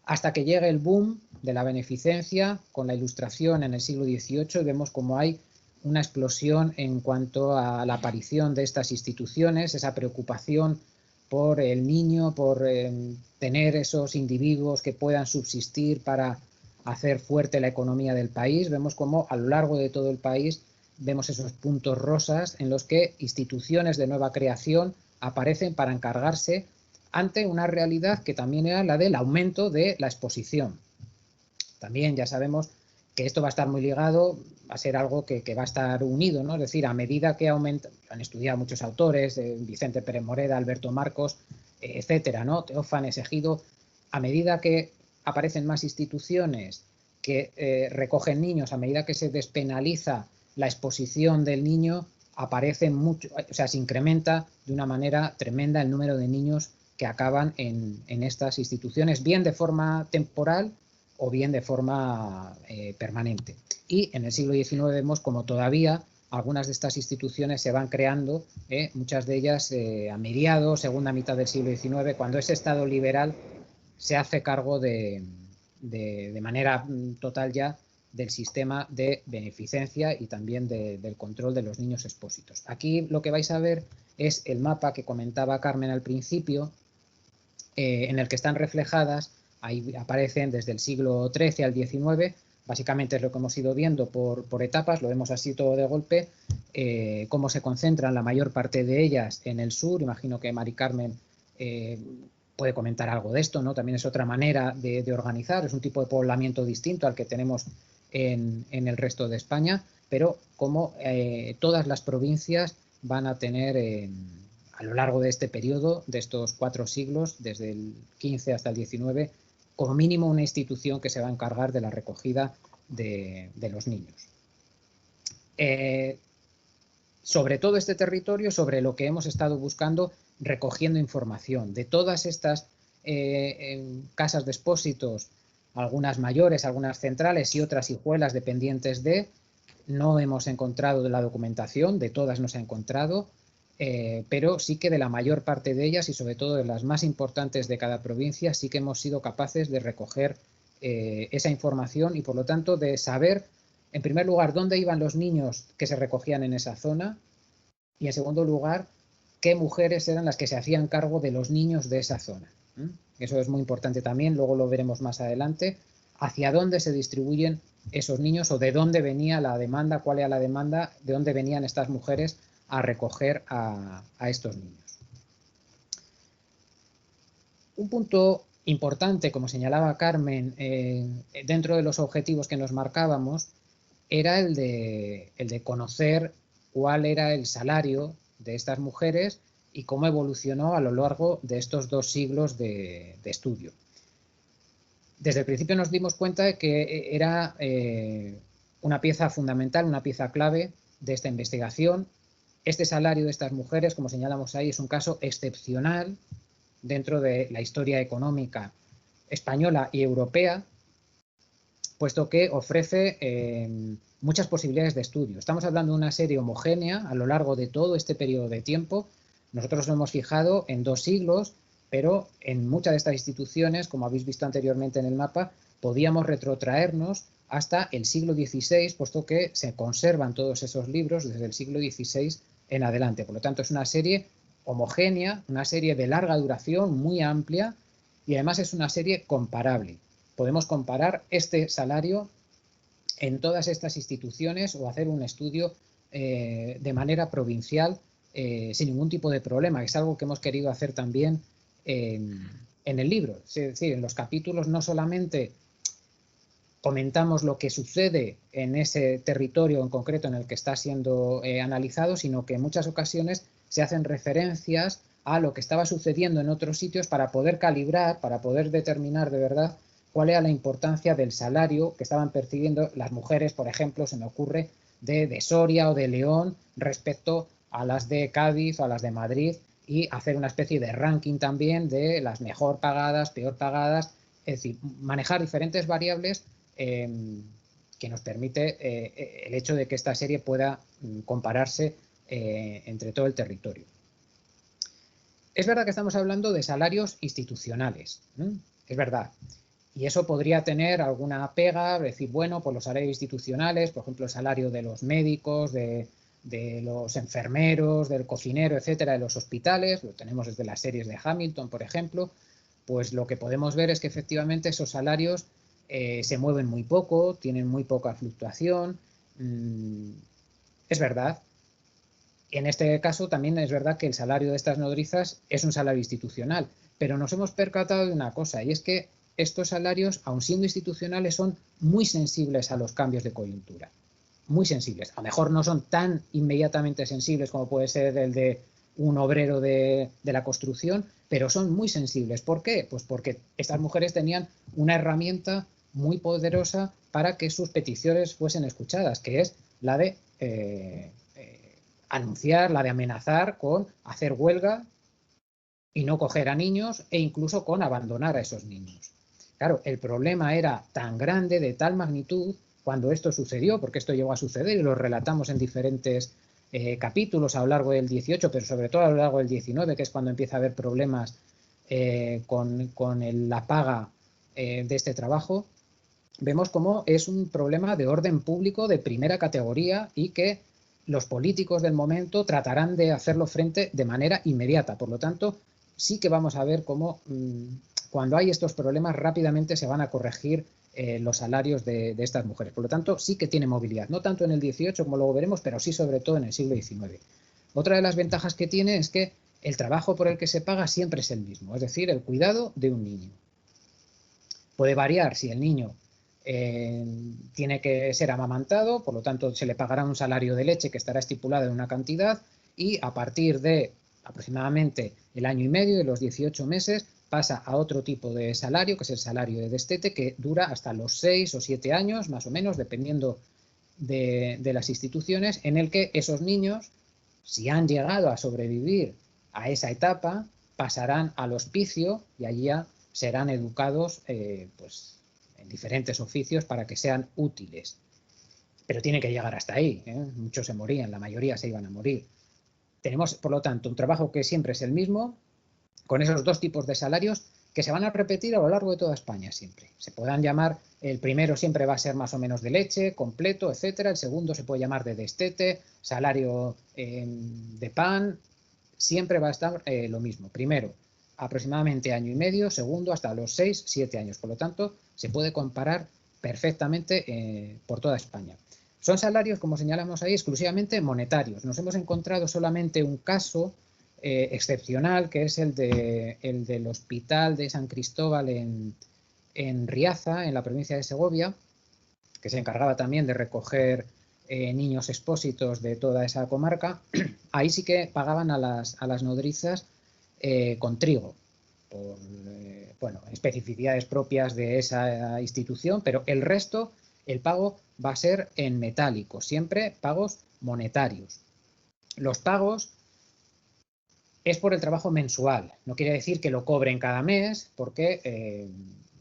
hasta que llega el boom de la beneficencia con la Ilustración en el siglo XVIII y vemos como hay una explosión en cuanto a la aparición de estas instituciones, esa preocupación por el niño, por tener esos individuos que puedan subsistir para hacer fuerte la economía del país. Vemos como a lo largo de todo el país vemos esos puntos rosas en los que instituciones de nueva creación aparecen para encargarse ante una realidad que también era la del aumento de la exposición. También ya sabemos que esto va a estar muy ligado, va a ser algo que va a estar unido, ¿no? Es decir, a medida que aumenta, lo han estudiado muchos autores, Vicente Pérez Moreda, Alberto Marcos, etcétera, ¿no? Teófanes, Egido, a medida que aparecen más instituciones que recogen niños, a medida que se despenaliza la exposición del niño, aparece mucho, o sea, se incrementa de una manera tremenda el número de niños que acaban en estas instituciones, bien de forma temporal o bien de forma permanente. Y en el siglo XIX vemos como todavía algunas de estas instituciones se van creando, muchas de ellas a mediados, segunda mitad del siglo XIX, cuando ese Estado liberal se hace cargo de manera total ya del sistema de beneficencia y también del control de los niños expósitos. Aquí lo que vais a ver es el mapa que comentaba Carmen al principio, en el que están reflejadas, ahí aparecen desde el siglo XIII al XIX, básicamente es lo que hemos ido viendo por etapas, lo vemos así todo de golpe, cómo se concentran la mayor parte de ellas en el sur. Imagino que Mari Carmen puede comentar algo de esto, ¿no? También es otra manera de organizar, es un tipo de poblamiento distinto al que tenemos en el resto de España, pero como todas las provincias van a tener a lo largo de este periodo, de estos 4 siglos, desde el XV hasta el XIX, como mínimo una institución que se va a encargar de la recogida de los niños. Sobre todo este territorio, sobre lo que hemos estado buscando, recogiendo información de todas estas casas de expósitos, algunas mayores, algunas centrales y otras hijuelas dependientes de. No hemos encontrado la documentación, de todas no se ha encontrado, pero sí que de la mayor parte de ellas y sobre todo de las más importantes de cada provincia sí que hemos sido capaces de recoger esa información y por lo tanto de saber, en primer lugar, dónde iban los niños que se recogían en esa zona y en segundo lugar, qué mujeres eran las que se hacían cargo de los niños de esa zona. Eso es muy importante también, luego lo veremos más adelante, hacia dónde se distribuyen esos niños o de dónde venía la demanda, cuál era la demanda, de dónde venían estas mujeres a recoger a estos niños. Un punto importante, como señalaba Carmen, dentro de los objetivos que nos marcábamos, era el de conocer cuál era el salario de estas mujeres y cómo evolucionó a lo largo de estos 2 siglos de estudio. Desde el principio nos dimos cuenta de que era una pieza fundamental, una pieza clave de esta investigación. Este salario de estas mujeres, como señalamos ahí, es un caso excepcional dentro de la historia económica española y europea, puesto que ofrece muchas posibilidades de estudio. Estamos hablando de una serie homogénea a lo largo de todo este periodo de tiempo. Nosotros nos hemos fijado en 2 siglos, pero en muchas de estas instituciones, como habéis visto anteriormente en el mapa, podíamos retrotraernos hasta el siglo XVI, puesto que se conservan todos esos libros desde el siglo XVI en adelante. Por lo tanto, es una serie homogénea, una serie de larga duración, muy amplia, y además es una serie comparable. Podemos comparar este salario en todas estas instituciones o hacer un estudio de manera provincial sin ningún tipo de problema, que es algo que hemos querido hacer también en el libro. Es decir, en los capítulos no solamente comentamos lo que sucede en ese territorio en concreto en el que está siendo analizado, sino que en muchas ocasiones se hacen referencias a lo que estaba sucediendo en otros sitios para poder calibrar, para poder determinar de verdad cuál era la importancia del salario que estaban percibiendo las mujeres, por ejemplo, se me ocurre, de Soria o de León respecto a las de Cádiz o a las de Madrid, y hacer una especie de ranking también de las mejor pagadas, peor pagadas, es decir, manejar diferentes variables que nos permite el hecho de que esta serie pueda compararse entre todo el territorio. Es verdad que estamos hablando de salarios institucionales, es verdad, y eso podría tener alguna pega, decir, bueno, pues los salarios institucionales, por ejemplo, el salario de los médicos, de los enfermeros, del cocinero, etcétera, de los hospitales, lo tenemos desde las series de Hamilton, por ejemplo, pues lo que podemos ver es que efectivamente esos salarios se mueven muy poco, tienen muy poca fluctuación, es verdad. En este caso también es verdad que el salario de estas nodrizas es un salario institucional, pero nos hemos percatado de una cosa, y es que estos salarios, aun siendo institucionales, son muy sensibles a los cambios de coyuntura. Muy sensibles. A lo mejor no son tan inmediatamente sensibles como puede ser el de un obrero de la construcción, pero son muy sensibles. ¿Por qué? Pues porque estas mujeres tenían una herramienta muy poderosa para que sus peticiones fuesen escuchadas, que es la de anunciar, la de amenazar con hacer huelga y no coger a niños e incluso con abandonar a esos niños. Claro, el problema era tan grande, de tal magnitud, cuando esto sucedió, porque esto llegó a suceder y lo relatamos en diferentes capítulos a lo largo del 18, pero sobre todo a lo largo del 19, que es cuando empieza a haber problemas con la paga de este trabajo. Vemos cómo es un problema de orden público de primera categoría y que los políticos del momento tratarán de hacerlo frente de manera inmediata. Por lo tanto, sí que vamos a ver cómo cuando hay estos problemas rápidamente se van a corregir los salarios de estas mujeres. Por lo tanto, sí que tiene movilidad, no tanto en el 18 como luego veremos, pero sí sobre todo en el siglo XIX. Otra de las ventajas que tiene es que el trabajo por el que se paga siempre es el mismo, es decir, el cuidado de un niño. Puede variar si el niño tiene que ser amamantado, por lo tanto se le pagará un salario de leche que estará estipulado en una cantidad y a partir de aproximadamente el año y medio, de los 18 meses, pasa a otro tipo de salario, que es el salario de destete, que dura hasta los 6 o 7 años, más o menos, dependiendo de las instituciones, en el que esos niños, si han llegado a sobrevivir a esa etapa, pasarán al hospicio y allí ya serán educados pues, en diferentes oficios para que sean útiles. Pero tiene que llegar hasta ahí, ¿eh? Muchos se morían, la mayoría se iban a morir. Tenemos, por lo tanto, un trabajo que siempre es el mismo, con esos dos tipos de salarios que se van a repetir a lo largo de toda España siempre. Se podrán llamar, el primero siempre va a ser más o menos de leche, completo, etcétera. El segundo se puede llamar de destete, salario de pan. Siempre va a estar lo mismo. Primero, aproximadamente año y medio. Segundo, hasta los 6, 7 años. Por lo tanto, se puede comparar perfectamente por toda España. Son salarios, como señalamos ahí, exclusivamente monetarios. Nos hemos encontrado solamente un caso excepcional, que es el del Hospital de San Cristóbal en Riaza, en la provincia de Segovia, que se encargaba también de recoger niños expósitos de toda esa comarca. Ahí sí que pagaban a las nodrizas con trigo, por bueno, especificidades propias de esa institución, pero el resto, el pago va a ser en metálico, siempre pagos monetarios. Los pagos es por el trabajo mensual, no quiere decir que lo cobren cada mes, porque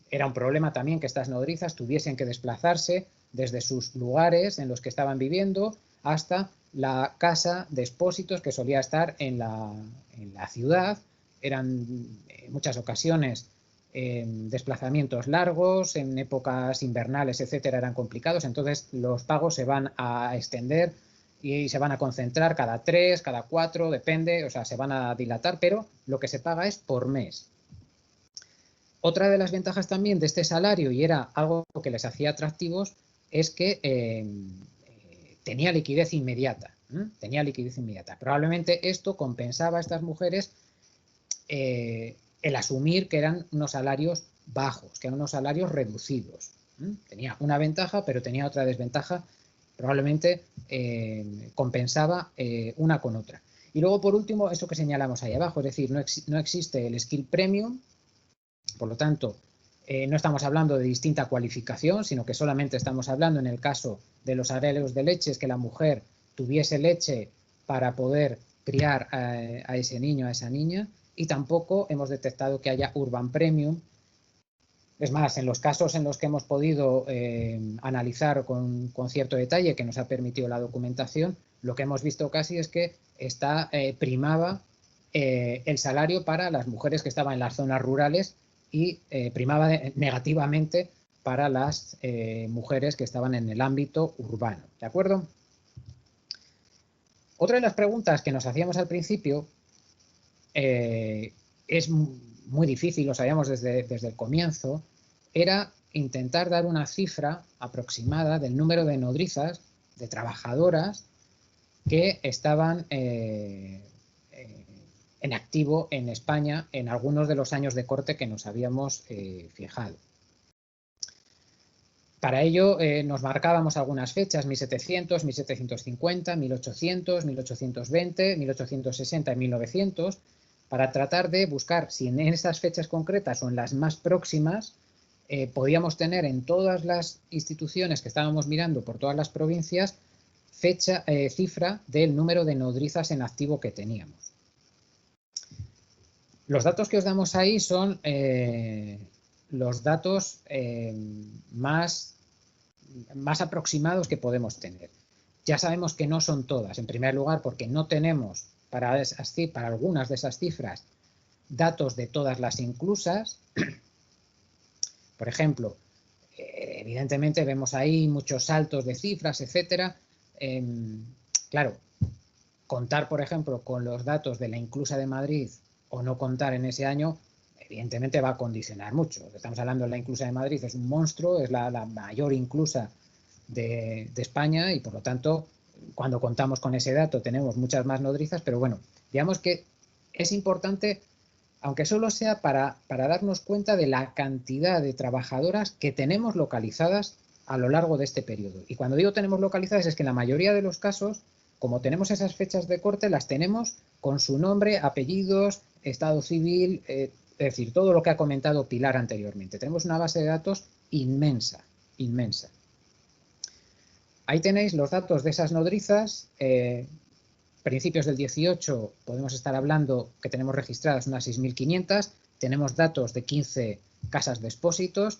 era un problema también que estas nodrizas tuviesen que desplazarse desde sus lugares en los que estaban viviendo hasta la casa de expósitos que solía estar en la ciudad. Eran en muchas ocasiones desplazamientos largos, en épocas invernales, etcétera, eran complicados, entonces los pagos se van a extender y se van a concentrar cada 3, cada 4, depende, o sea, se van a dilatar, pero lo que se paga es por mes. Otra de las ventajas también de este salario, y era algo que les hacía atractivos, es que tenía liquidez inmediata. Tenía liquidez inmediata. Probablemente esto compensaba a estas mujeres el asumir que eran unos salarios bajos, que eran unos salarios reducidos. Tenía una ventaja, pero tenía otra desventaja. Probablemente compensaba una con otra. Y luego, por último, esto que señalamos ahí abajo, es decir, no existe el skill premium, por lo tanto, no estamos hablando de distinta cualificación, sino que solamente estamos hablando, en el caso de los salarios de leche, es que la mujer tuviese leche para poder criar a ese niño, a esa niña, y tampoco hemos detectado que haya urban premium. Es más, en los casos en los que hemos podido analizar con cierto detalle, que nos ha permitido la documentación, lo que hemos visto casi es que primaba el salario para las mujeres que estaban en las zonas rurales y primaba negativamente para las mujeres que estaban en el ámbito urbano. ¿De acuerdo? Otra de las preguntas que nos hacíamos al principio es muy difícil, lo sabíamos desde el comienzo, era intentar dar una cifra aproximada del número de nodrizas, de trabajadoras que estaban en activo en España en algunos de los años de corte que nos habíamos fijado. Para ello nos marcábamos algunas fechas, 1700, 1750, 1800, 1820, 1860 y 1900, para tratar de buscar si en esas fechas concretas o en las más próximas podíamos tener en todas las instituciones que estábamos mirando por todas las provincias cifra del número de nodrizas en activo que teníamos. Los datos que os damos ahí son los datos más aproximados que podemos tener. Ya sabemos que no son todas, en primer lugar porque no tenemos para algunas de esas cifras datos de todas las inclusas. Por ejemplo, evidentemente vemos ahí muchos saltos de cifras, etcétera. Claro, contar, por ejemplo, con los datos de la inclusa de Madrid o no contar en ese año, evidentemente va a condicionar mucho. Estamos hablando de la inclusa de Madrid, es un monstruo, es la mayor inclusa de España y por lo tanto, cuando contamos con ese dato tenemos muchas más nodrizas, pero bueno, digamos que es importante, aunque solo sea para darnos cuenta de la cantidad de trabajadoras que tenemos localizadas a lo largo de este periodo. Y cuando digo tenemos localizadas es que en la mayoría de los casos, como tenemos esas fechas de corte, las tenemos con su nombre, apellidos, estado civil, es decir, todo lo que ha comentado Pilar anteriormente. Tenemos una base de datos inmensa, inmensa. Ahí tenéis los datos de esas nodrizas. Principios del 18 podemos estar hablando que tenemos registradas unas 6.500. Tenemos datos de 15 casas de expósitos.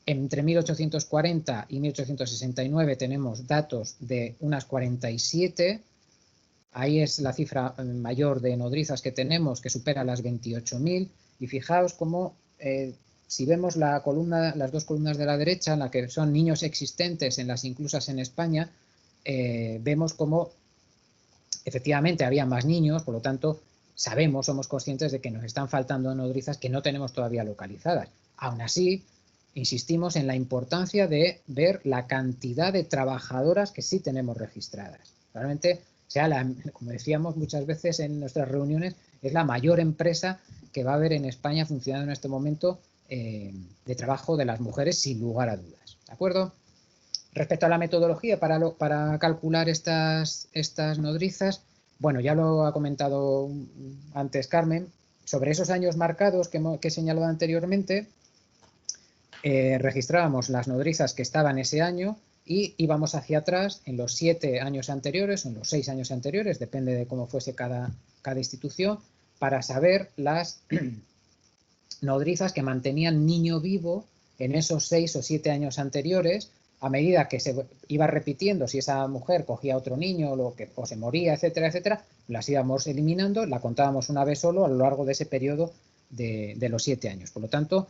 Entre 1840 y 1869 tenemos datos de unas 47. Ahí es la cifra mayor de nodrizas que tenemos, que supera las 28.000. Y fijaos cómo, si vemos las dos columnas de la derecha, en la que son niños existentes en las inclusas en España, vemos cómo efectivamente había más niños, por lo tanto, somos conscientes de que nos están faltando nodrizas que no tenemos todavía localizadas. Aún así, insistimos en la importancia de ver la cantidad de trabajadoras que sí tenemos registradas. Realmente, como decíamos muchas veces en nuestras reuniones, es la mayor empresa que va a haber en España funcionando en este momento de trabajo de las mujeres, sin lugar a dudas. ¿De acuerdo? Respecto a la metodología para calcular estas nodrizas, bueno, ya lo ha comentado antes Carmen, sobre esos años marcados que he señalado anteriormente, registrábamos las nodrizas que estaban ese año y íbamos hacia atrás en los 7 años anteriores o en los 6 años anteriores, depende de cómo fuese cada institución, para saber las nodrizas que mantenían niño vivo en esos 6 o 7 años anteriores. A medida que se iba repitiendo, si esa mujer cogía otro niño o se moría, etcétera, etcétera, las íbamos eliminando, la contábamos una vez solo a lo largo de ese periodo de los 7 años. Por lo tanto,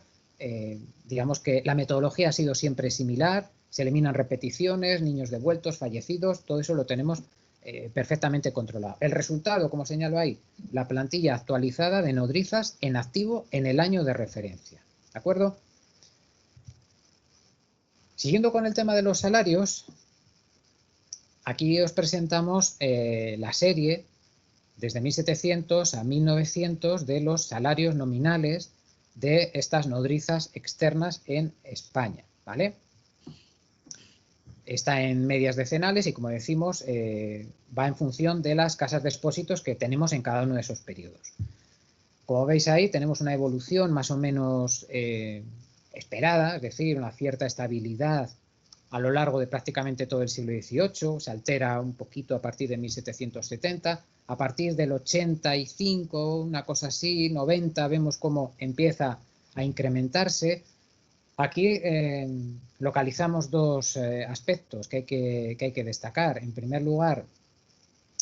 digamos que la metodología ha sido siempre similar, se eliminan repeticiones, niños devueltos, fallecidos, todo eso lo tenemos perfectamente controlado. El resultado, como señalo ahí, la plantilla actualizada de nodrizas en activo en el año de referencia. ¿De acuerdo? Siguiendo con el tema de los salarios, aquí os presentamos la serie desde 1700 a 1900 de los salarios nominales de estas nodrizas externas en España, ¿vale? Está en medias decenales y, como decimos, va en función de las casas de expósitos que tenemos en cada uno de esos periodos. Como veis ahí, tenemos una evolución más o menos esperada, es decir, una cierta estabilidad a lo largo de prácticamente todo el siglo XVIII, se altera un poquito a partir de 1770, a partir del 85, una cosa así, 90, vemos cómo empieza a incrementarse. Aquí localizamos dos aspectos que hay que destacar. En primer lugar,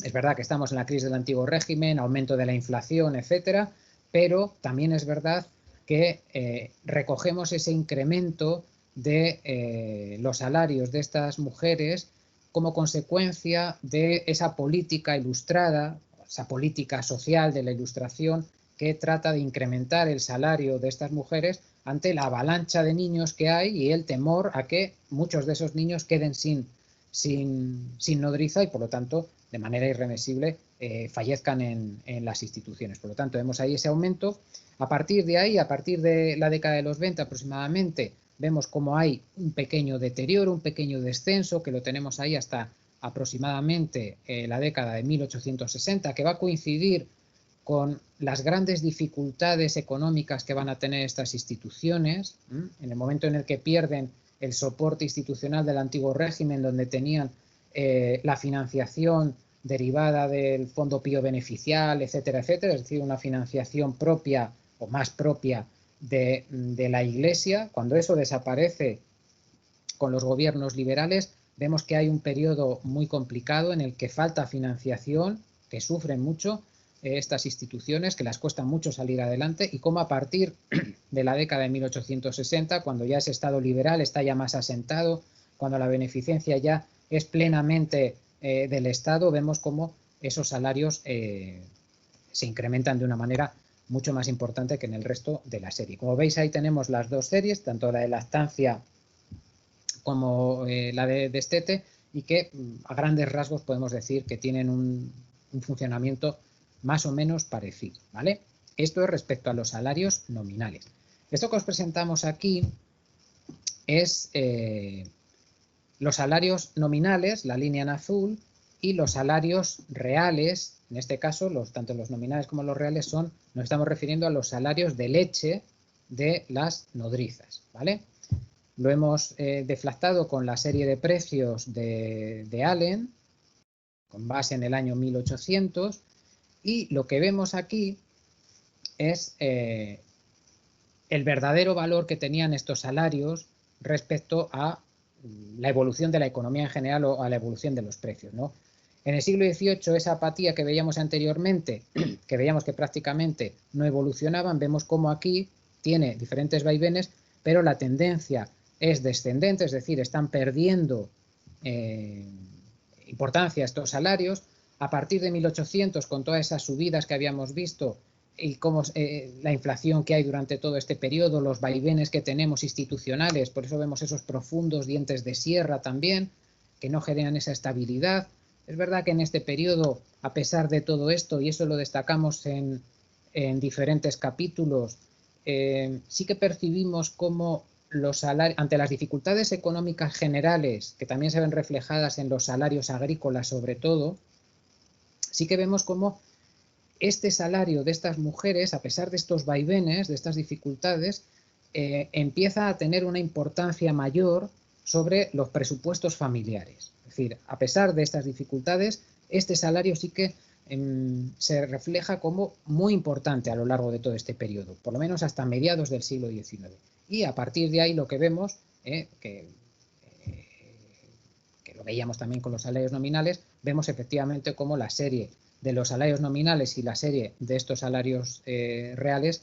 es verdad que estamos en la crisis del antiguo régimen, aumento de la inflación, etcétera, pero también es verdad que recogemos ese incremento de los salarios de estas mujeres como consecuencia de esa política ilustrada, esa política social de la Ilustración que trata de incrementar el salario de estas mujeres ante la avalancha de niños que hay y el temor a que muchos de esos niños queden sin nodriza y, por lo tanto, de manera irreversible fallezcan en las instituciones. Por lo tanto, vemos ahí ese aumento. A partir de ahí, a partir de la década de los 20 aproximadamente, vemos cómo hay un pequeño deterioro, un pequeño descenso, que lo tenemos ahí hasta aproximadamente la década de 1860, que va a coincidir con las grandes dificultades económicas que van a tener estas instituciones, en el momento en el que pierden el soporte institucional del antiguo régimen, donde tenían la financiación derivada del Fondo Pío Beneficial, etcétera, etcétera, es decir, una financiación propia o más propia de la Iglesia. Cuando eso desaparece con los gobiernos liberales, vemos que hay un periodo muy complicado en el que falta financiación, que sufren mucho estas instituciones, que les cuesta mucho salir adelante, y cómo a partir de la década de 1860, cuando ya ese Estado liberal está ya más asentado, cuando la beneficencia ya es plenamente del Estado, vemos cómo esos salarios se incrementan de una manera mucho más importante que en el resto de la serie. Como veis, ahí tenemos las dos series, tanto la de lactancia como la de destete, y que a grandes rasgos podemos decir que tienen un funcionamiento más o menos parecido, ¿vale? Esto es respecto a los salarios nominales. Esto que os presentamos aquí es los salarios nominales, la línea en azul, y los salarios reales, en este caso, tanto los nominales como los reales nos estamos refiriendo a los salarios de leche de las nodrizas, ¿vale? Lo hemos deflactado con la serie de precios de Allen, con base en el año 1800, y lo que vemos aquí es el verdadero valor que tenían estos salarios respecto a la evolución de la economía en general o a la evolución de los precios, ¿no? En el siglo XVIII, esa apatía que veíamos anteriormente, que veíamos que prácticamente no evolucionaban, vemos cómo aquí tiene diferentes vaivenes, pero la tendencia es descendente, es decir, están perdiendo importancia estos salarios. A partir de 1800, con todas esas subidas que habíamos visto y cómo la inflación que hay durante todo este periodo, los vaivenes que tenemos institucionales, por eso vemos esos profundos dientes de sierra también, que no generan esa estabilidad. Es verdad que en este periodo, a pesar de todo esto, y eso lo destacamos en diferentes capítulos, sí que percibimos cómo los salarios, ante las dificultades económicas generales, que también se ven reflejadas en los salarios agrícolas sobre todo, sí que vemos cómo este salario de estas mujeres, a pesar de estos vaivenes, de estas dificultades, empieza a tener una importancia mayor sobre los presupuestos familiares. Es decir, a pesar de estas dificultades, este salario sí que se refleja como muy importante a lo largo de todo este periodo, por lo menos hasta mediados del siglo XIX. Y a partir de ahí lo que vemos, que lo veíamos también con los salarios nominales, vemos efectivamente cómo la serie de los salarios nominales y la serie de estos salarios reales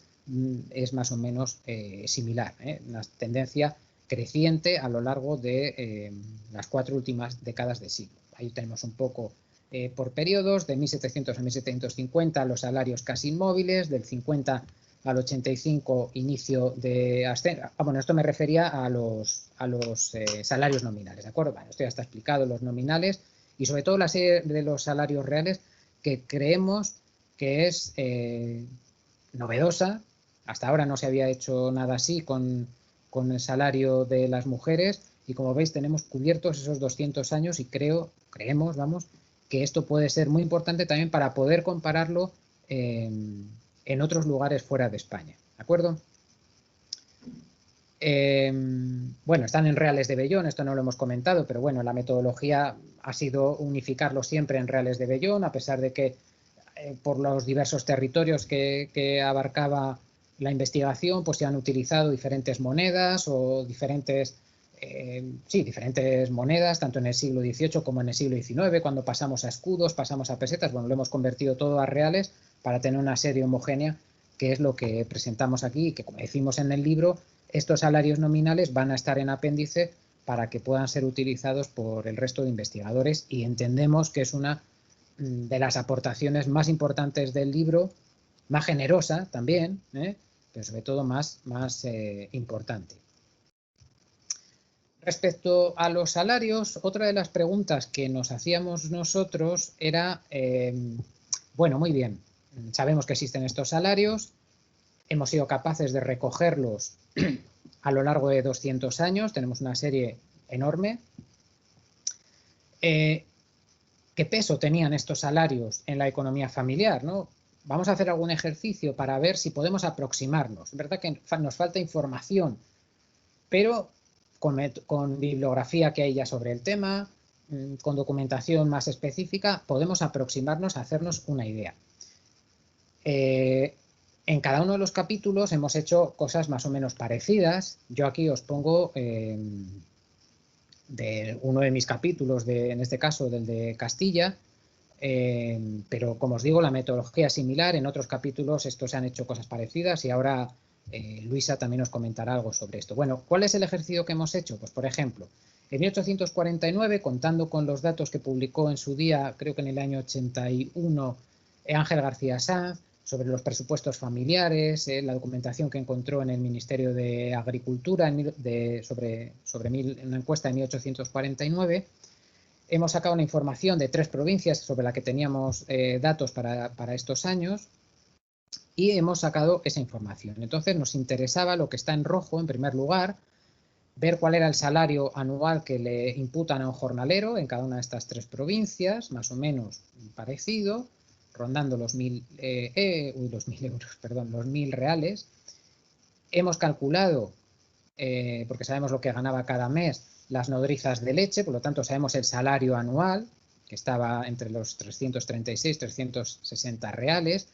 es más o menos similar, una tendencia creciente a lo largo de las 4 últimas décadas del siglo. Ahí tenemos un poco por periodos, de 1700 a 1750 los salarios casi inmóviles, del 50 al 85 inicio de ascenso. Bueno, esto me refería a los salarios nominales, ¿de acuerdo? Bueno, esto ya está explicado, los nominales, y sobre todo la serie de los salarios reales, que creemos que es novedosa. Hasta ahora no se había hecho nada así con el salario de las mujeres, y como veis tenemos cubiertos esos 200 años y creemos, vamos, que esto puede ser muy importante también para poder compararlo en otros lugares fuera de España, ¿de acuerdo? Bueno, están en reales de vellón, esto no lo hemos comentado, pero bueno, la metodología ha sido unificarlo siempre en reales de vellón, a pesar de que por los diversos territorios que abarcaba la investigación, pues se han utilizado diferentes monedas o diferentes monedas, tanto en el siglo XVIII como en el siglo XIX, cuando pasamos a escudos, pasamos a pesetas, bueno, lo hemos convertido todo a reales para tener una serie homogénea, que es lo que presentamos aquí, y que, como decimos en el libro, estos salarios nominales van a estar en apéndice para que puedan ser utilizados por el resto de investigadores, y entendemos que es una de las aportaciones más importantes del libro, más generosa también, pero sobre todo más importante. Respecto a los salarios, otra de las preguntas que nos hacíamos nosotros era, bueno, muy bien, sabemos que existen estos salarios, hemos sido capaces de recogerlos a lo largo de 200 años, tenemos una serie enorme. ¿Qué peso tenían estos salarios en la economía familiar, ¿no? Vamos a hacer algún ejercicio para ver si podemos aproximarnos. Es verdad que nos falta información, pero con bibliografía que hay ya sobre el tema, con documentación más específica, podemos aproximarnos a hacernos una idea. En cada uno de los capítulos hemos hecho cosas más o menos parecidas. Yo aquí os pongo de uno de mis capítulos, en este caso del de Castilla, pero como os digo, la metodología es similar. En otros capítulos se han hecho cosas parecidas y ahora Luisa también nos comentará algo sobre esto. Bueno, ¿cuál es el ejercicio que hemos hecho? Pues por ejemplo, en 1849, contando con los datos que publicó en su día, creo que en el año 81, Ángel García Sanz, sobre los presupuestos familiares, la documentación que encontró en el Ministerio de Agricultura sobre una encuesta de 1849, hemos sacado una información de 3 provincias sobre la que teníamos datos para estos años y hemos sacado esa información. Entonces nos interesaba lo que está en rojo, en primer lugar, ver cuál era el salario anual que le imputan a un jornalero en cada una de estas 3 provincias, más o menos parecido, rondando los 1.000 reales. Hemos calculado, porque sabemos lo que ganaba cada mes, las nodrizas de leche, por lo tanto sabemos el salario anual, que estaba entre los 336 y 360 reales.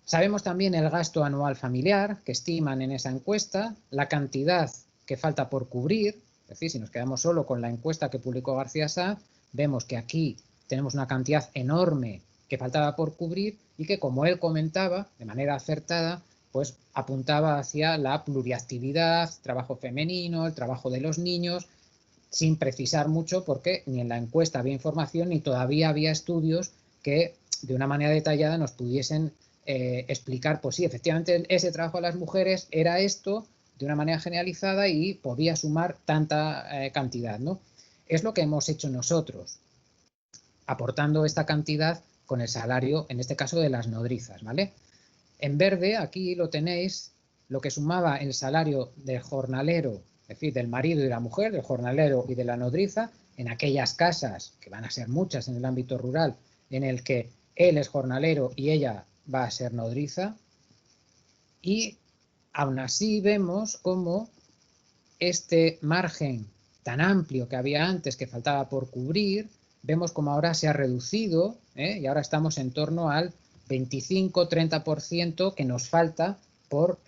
Sabemos también el gasto anual familiar, que estiman en esa encuesta, la cantidad que falta por cubrir, es decir, si nos quedamos solo con la encuesta que publicó García Sanz, vemos que aquí tenemos una cantidad enorme que faltaba por cubrir y que, como él comentaba, de manera acertada, pues apuntaba hacia la pluriactividad, trabajo femenino, el trabajo de los niños, sin precisar mucho porque ni en la encuesta había información ni todavía había estudios que de una manera detallada nos pudiesen explicar, pues sí, efectivamente ese trabajo de las mujeres era esto de una manera generalizada y podía sumar tanta cantidad, ¿no? Es lo que hemos hecho nosotros, aportando esta cantidad con el salario, en este caso de las nodrizas, ¿vale? En verde, aquí lo tenéis, lo que sumaba el salario del jornalero, es decir, del marido y la mujer, del jornalero y de la nodriza, en aquellas casas, que van a ser muchas en el ámbito rural, en el que él es jornalero y ella va a ser nodriza, y aún así vemos cómo este margen tan amplio que había antes, que faltaba por cubrir, vemos como ahora se ha reducido, y ahora estamos en torno al 25-30% que nos falta por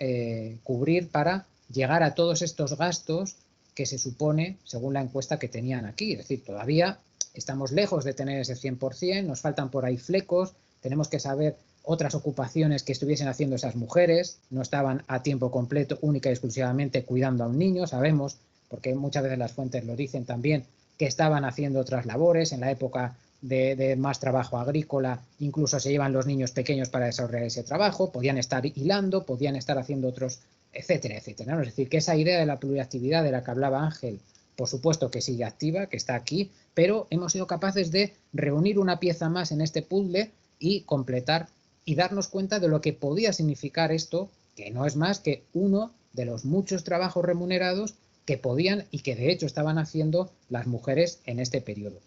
cubrir para llegar a todos estos gastos que se supone, según la encuesta que tenían aquí. Es decir, todavía estamos lejos de tener ese 100%, nos faltan por ahí flecos, tenemos que saber otras ocupaciones que estuviesen haciendo esas mujeres, no estaban a tiempo completo, única y exclusivamente cuidando a un niño, sabemos, porque muchas veces las fuentes lo dicen también, que estaban haciendo otras labores en la época de más trabajo agrícola, incluso se llevan los niños pequeños para desarrollar ese trabajo, podían estar hilando, podían estar haciendo otros, etcétera, etcétera, ¿no? Es decir, que esa idea de la pluriactividad de la que hablaba Ángel, por supuesto que sigue activa, que está aquí, pero hemos sido capaces de reunir una pieza más en este puzzle y completar y darnos cuenta de lo que podía significar esto, que no es más que uno de los muchos trabajos remunerados que podían y que de hecho estaban haciendo las mujeres en este periodo.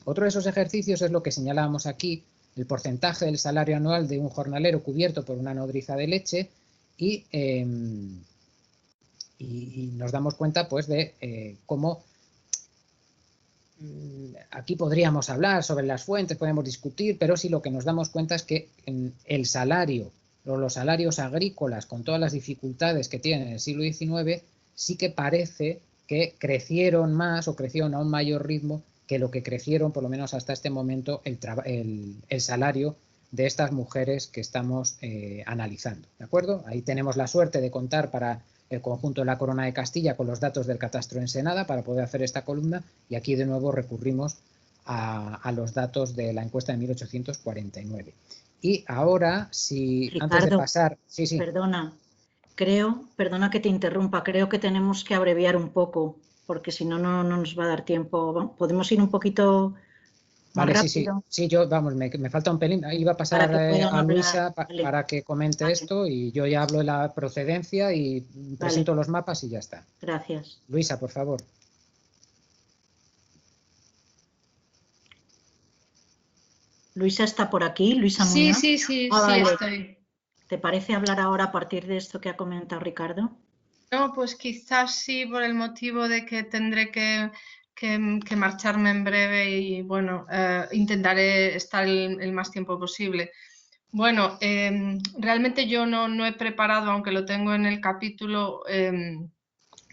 Otro de esos ejercicios es lo que señalábamos aquí, el porcentaje del salario anual de un jornalero cubierto por una nodriza de leche y nos damos cuenta pues de cómo aquí podríamos hablar sobre las fuentes, podemos discutir, pero sí lo que nos damos cuenta es que el salario o los salarios agrícolas, con todas las dificultades que tienen en el siglo XIX, sí que parece que crecieron más o crecieron a un mayor ritmo que lo que crecieron, por lo menos hasta este momento, el salario de estas mujeres que estamos analizando, ¿de acuerdo? Ahí tenemos la suerte de contar para el conjunto de la Corona de Castilla con los datos del catastro Ensenada para poder hacer esta columna, y aquí de nuevo recurrimos a los datos de la encuesta de 1849. Y ahora, si Ricardo, antes de pasar... Sí. Perdona que te interrumpa, creo que tenemos que abreviar un poco, porque si no, no nos va a dar tiempo. Podemos ir un poquito Vale, Más sí, rápido. sí, yo, vamos, me falta un pelín. Iba a pasar Para que puedan a hablar. Luisa Vale. para que comente Vale. esto y yo ya hablo de la procedencia y presento los mapas y ya está. Gracias. Luisa, por favor. Luisa está por aquí, Luisa Sí, Muñoz. sí, Vale. estoy. ¿Te parece hablar ahora a partir de esto que ha comentado Ricardo? No, pues quizás sí, por el motivo de que tendré que marcharme en breve y bueno, intentaré estar el más tiempo posible. Bueno, realmente yo no he preparado, aunque lo tengo en el capítulo,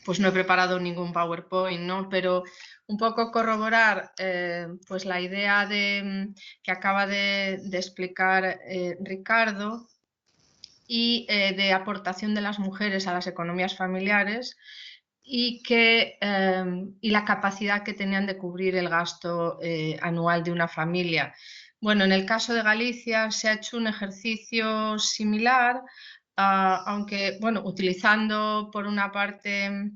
pues no he preparado ningún PowerPoint, ¿no? Pero un poco corroborar pues la idea que acaba de explicar Ricardo, y de aportación de las mujeres a las economías familiares y la capacidad que tenían de cubrir el gasto anual de una familia. Bueno, en el caso de Galicia se ha hecho un ejercicio similar, aunque, bueno, utilizando por una parte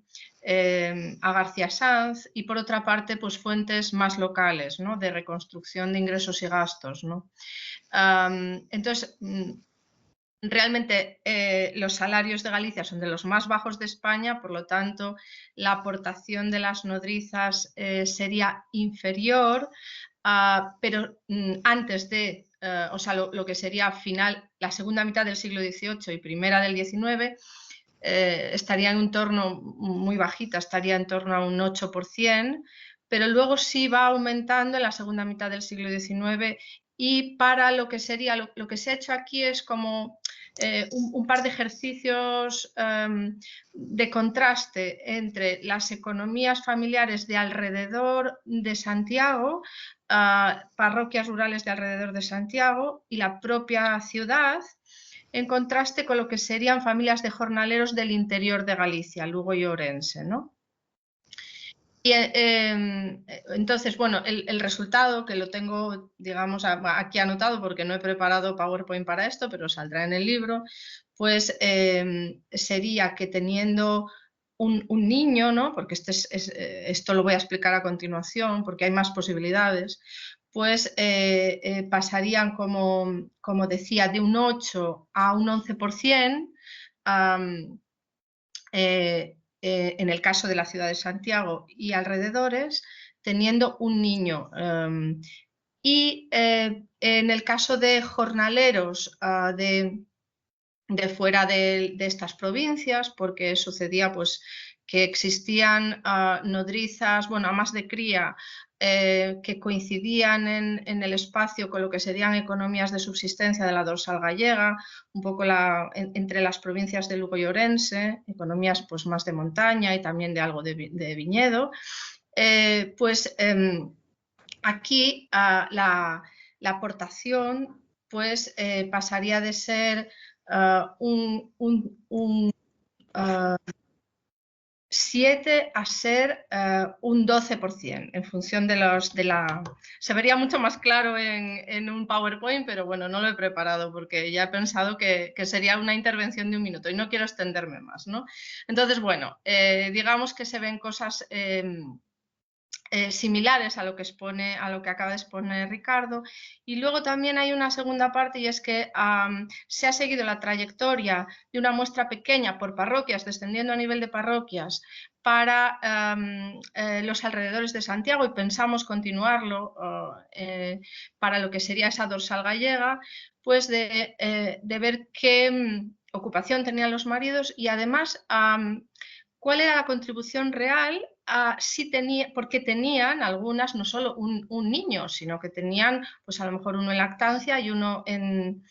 a García Sanz y por otra parte pues fuentes más locales, ¿no? De reconstrucción de ingresos y gastos, ¿no? Entonces, realmente los salarios de Galicia son de los más bajos de España, por lo tanto la aportación de las nodrizas sería inferior, pero antes de, o sea, lo que sería la segunda mitad del siglo XVIII y primera del XIX, estaría en un entorno muy bajita, estaría en torno a un 8%, pero luego sí va aumentando en la segunda mitad del siglo XIX y para lo que sería, lo que se ha hecho aquí es como un par de ejercicios de contraste entre las economías familiares de alrededor de Santiago, parroquias rurales de alrededor de Santiago y la propia ciudad, en contraste con lo que serían familias de jornaleros del interior de Galicia, Lugo y Ourense, ¿no? Y entonces, bueno, el resultado, que lo tengo, digamos, aquí anotado porque no he preparado PowerPoint para esto, pero saldrá en el libro, pues sería que teniendo un niño, ¿no? Porque esto lo voy a explicar a continuación, porque hay más posibilidades, pues pasarían, como decía, de un 8 a un 11%, en el caso de la ciudad de Santiago y alrededores, teniendo un niño. Y en el caso de jornaleros de fuera de estas provincias, porque sucedía pues que existían nodrizas, bueno, amas de cría, que coincidían en el espacio con lo que serían economías de subsistencia de la dorsal gallega, un poco entre las provincias de Lugo y Ourense, economías pues más de montaña y también de algo de viñedo, pues aquí la aportación pues pasaría de ser un 7 a ser un 12%, en función de la... Se vería mucho más claro en un PowerPoint, pero bueno, no lo he preparado porque ya he pensado que sería una intervención de un minuto y no quiero extenderme más, ¿no? Entonces, bueno, digamos que se ven cosas similares a lo que acaba de exponer Ricardo, y luego también hay una segunda parte, y es que se ha seguido la trayectoria de una muestra pequeña por parroquias, descendiendo a nivel de parroquias, para los alrededores de Santiago, y pensamos continuarlo para lo que sería esa dorsal gallega, pues de ver qué ocupación tenían los maridos y además cuál era la contribución real, porque tenían algunas no solo un niño, sino que tenían pues a lo mejor uno en lactancia y uno en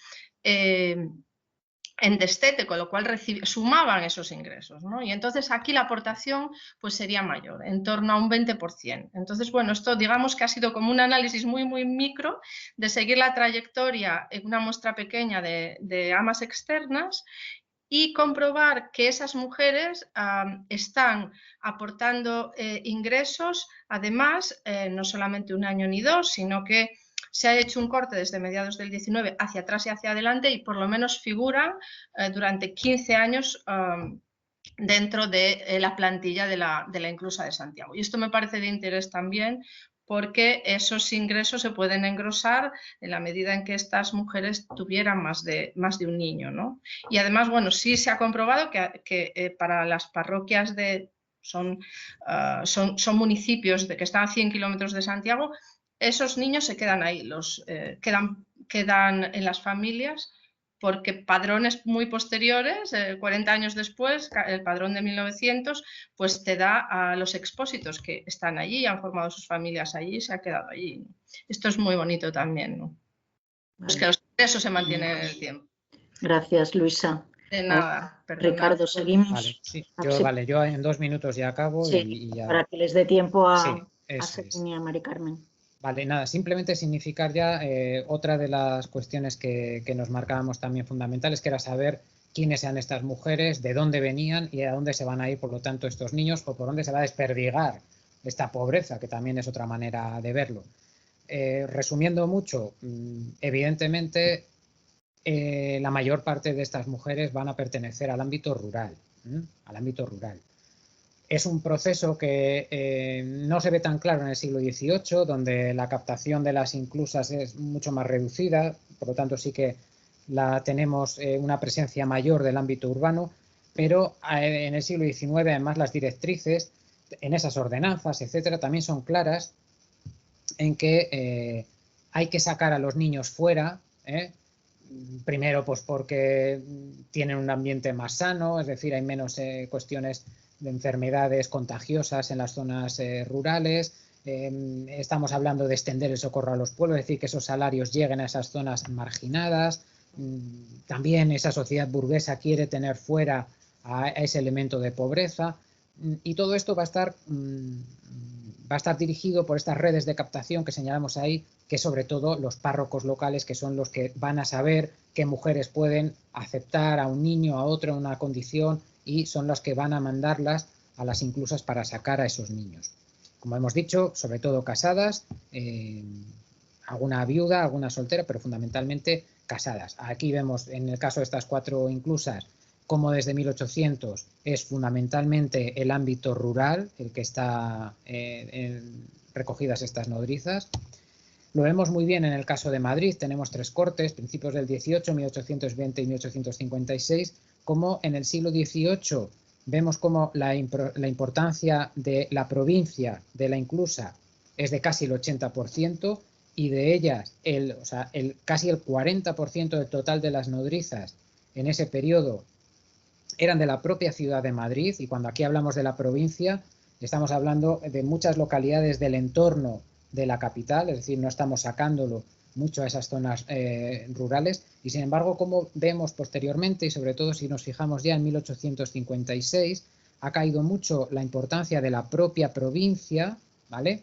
destete, con lo cual sumaban esos ingresos, ¿no? Y entonces aquí la aportación pues sería mayor, en torno a un 20%. Entonces, bueno, esto digamos que ha sido como un análisis muy, muy micro de seguir la trayectoria en una muestra pequeña de amas externas y comprobar que esas mujeres están aportando ingresos, además, no solamente un año ni dos, sino que se ha hecho un corte desde mediados del 19 hacia atrás y hacia adelante, y por lo menos figuran durante 15 años dentro de la plantilla de la inclusa de Santiago. Y esto me parece de interés también, porque esos ingresos se pueden engrosar en la medida en que estas mujeres tuvieran más de un niño, ¿no? Y además, bueno, sí se ha comprobado que para las parroquias son municipios que están a 100 kilómetros de Santiago, esos niños se quedan ahí, quedan en las familias, porque padrones muy posteriores, 40 años después, el padrón de 1900, pues te da a los expósitos que están allí, han formado sus familias allí, se ha quedado allí, ¿no? Esto es muy bonito también, ¿no? Vale. Pues que los ingresos se mantienen en el tiempo. Gracias, Luisa. De nada, perdonad. Ricardo, seguimos. Vale, sí, yo en 2 minutos ya acabo. Sí, y ya... para que les dé tiempo a eso es. Serenia y a Mari Carmen. Vale, nada, simplemente significar ya otra de las cuestiones que nos marcábamos también fundamentales, que era saber quiénes eran estas mujeres, de dónde venían y a dónde se van a ir, por lo tanto, estos niños, o por dónde se va a desperdigar esta pobreza, que también es otra manera de verlo. Resumiendo mucho, evidentemente, la mayor parte de estas mujeres van a pertenecer al ámbito rural, Es un proceso que no se ve tan claro en el siglo XVIII, donde la captación de las inclusas es mucho más reducida, por lo tanto sí que tenemos una presencia mayor del ámbito urbano, pero en el siglo XIX además las directrices en esas ordenanzas, etcétera, también son claras en que hay que sacar a los niños fuera, primero pues porque tienen un ambiente más sano, es decir, hay menos cuestiones de enfermedades contagiosas en las zonas rurales. Estamos hablando de extender el socorro a los pueblos, es decir, que esos salarios lleguen a esas zonas marginadas. También esa sociedad burguesa quiere tener fuera a ese elemento de pobreza, y todo esto va a estar dirigido por estas redes de captación que señalamos ahí, que sobre todo los párrocos locales, que son los que van a saber qué mujeres pueden aceptar a un niño, a otro en una condición, y son las que van a mandarlas a las inclusas para sacar a esos niños. Como hemos dicho, sobre todo casadas, alguna viuda, alguna soltera, pero fundamentalmente casadas. Aquí vemos en el caso de estas 4 inclusas cómo desde 1800 es fundamentalmente el ámbito rural el que está recogidas estas nodrizas. Lo vemos muy bien en el caso de Madrid, tenemos 3 cortes, principios del 18, 1820 y 1856, como en el siglo XVIII vemos como la importancia de la provincia de la inclusa es de casi el 80%, y de ellas casi el 40% del total de las nodrizas en ese periodo eran de la propia ciudad de Madrid, y cuando aquí hablamos de la provincia estamos hablando de muchas localidades del entorno de la capital, es decir, no estamos sacándolo mucho a esas zonas rurales, y sin embargo, como vemos posteriormente, y sobre todo si nos fijamos ya en 1856, ha caído mucho la importancia de la propia provincia, ¿vale?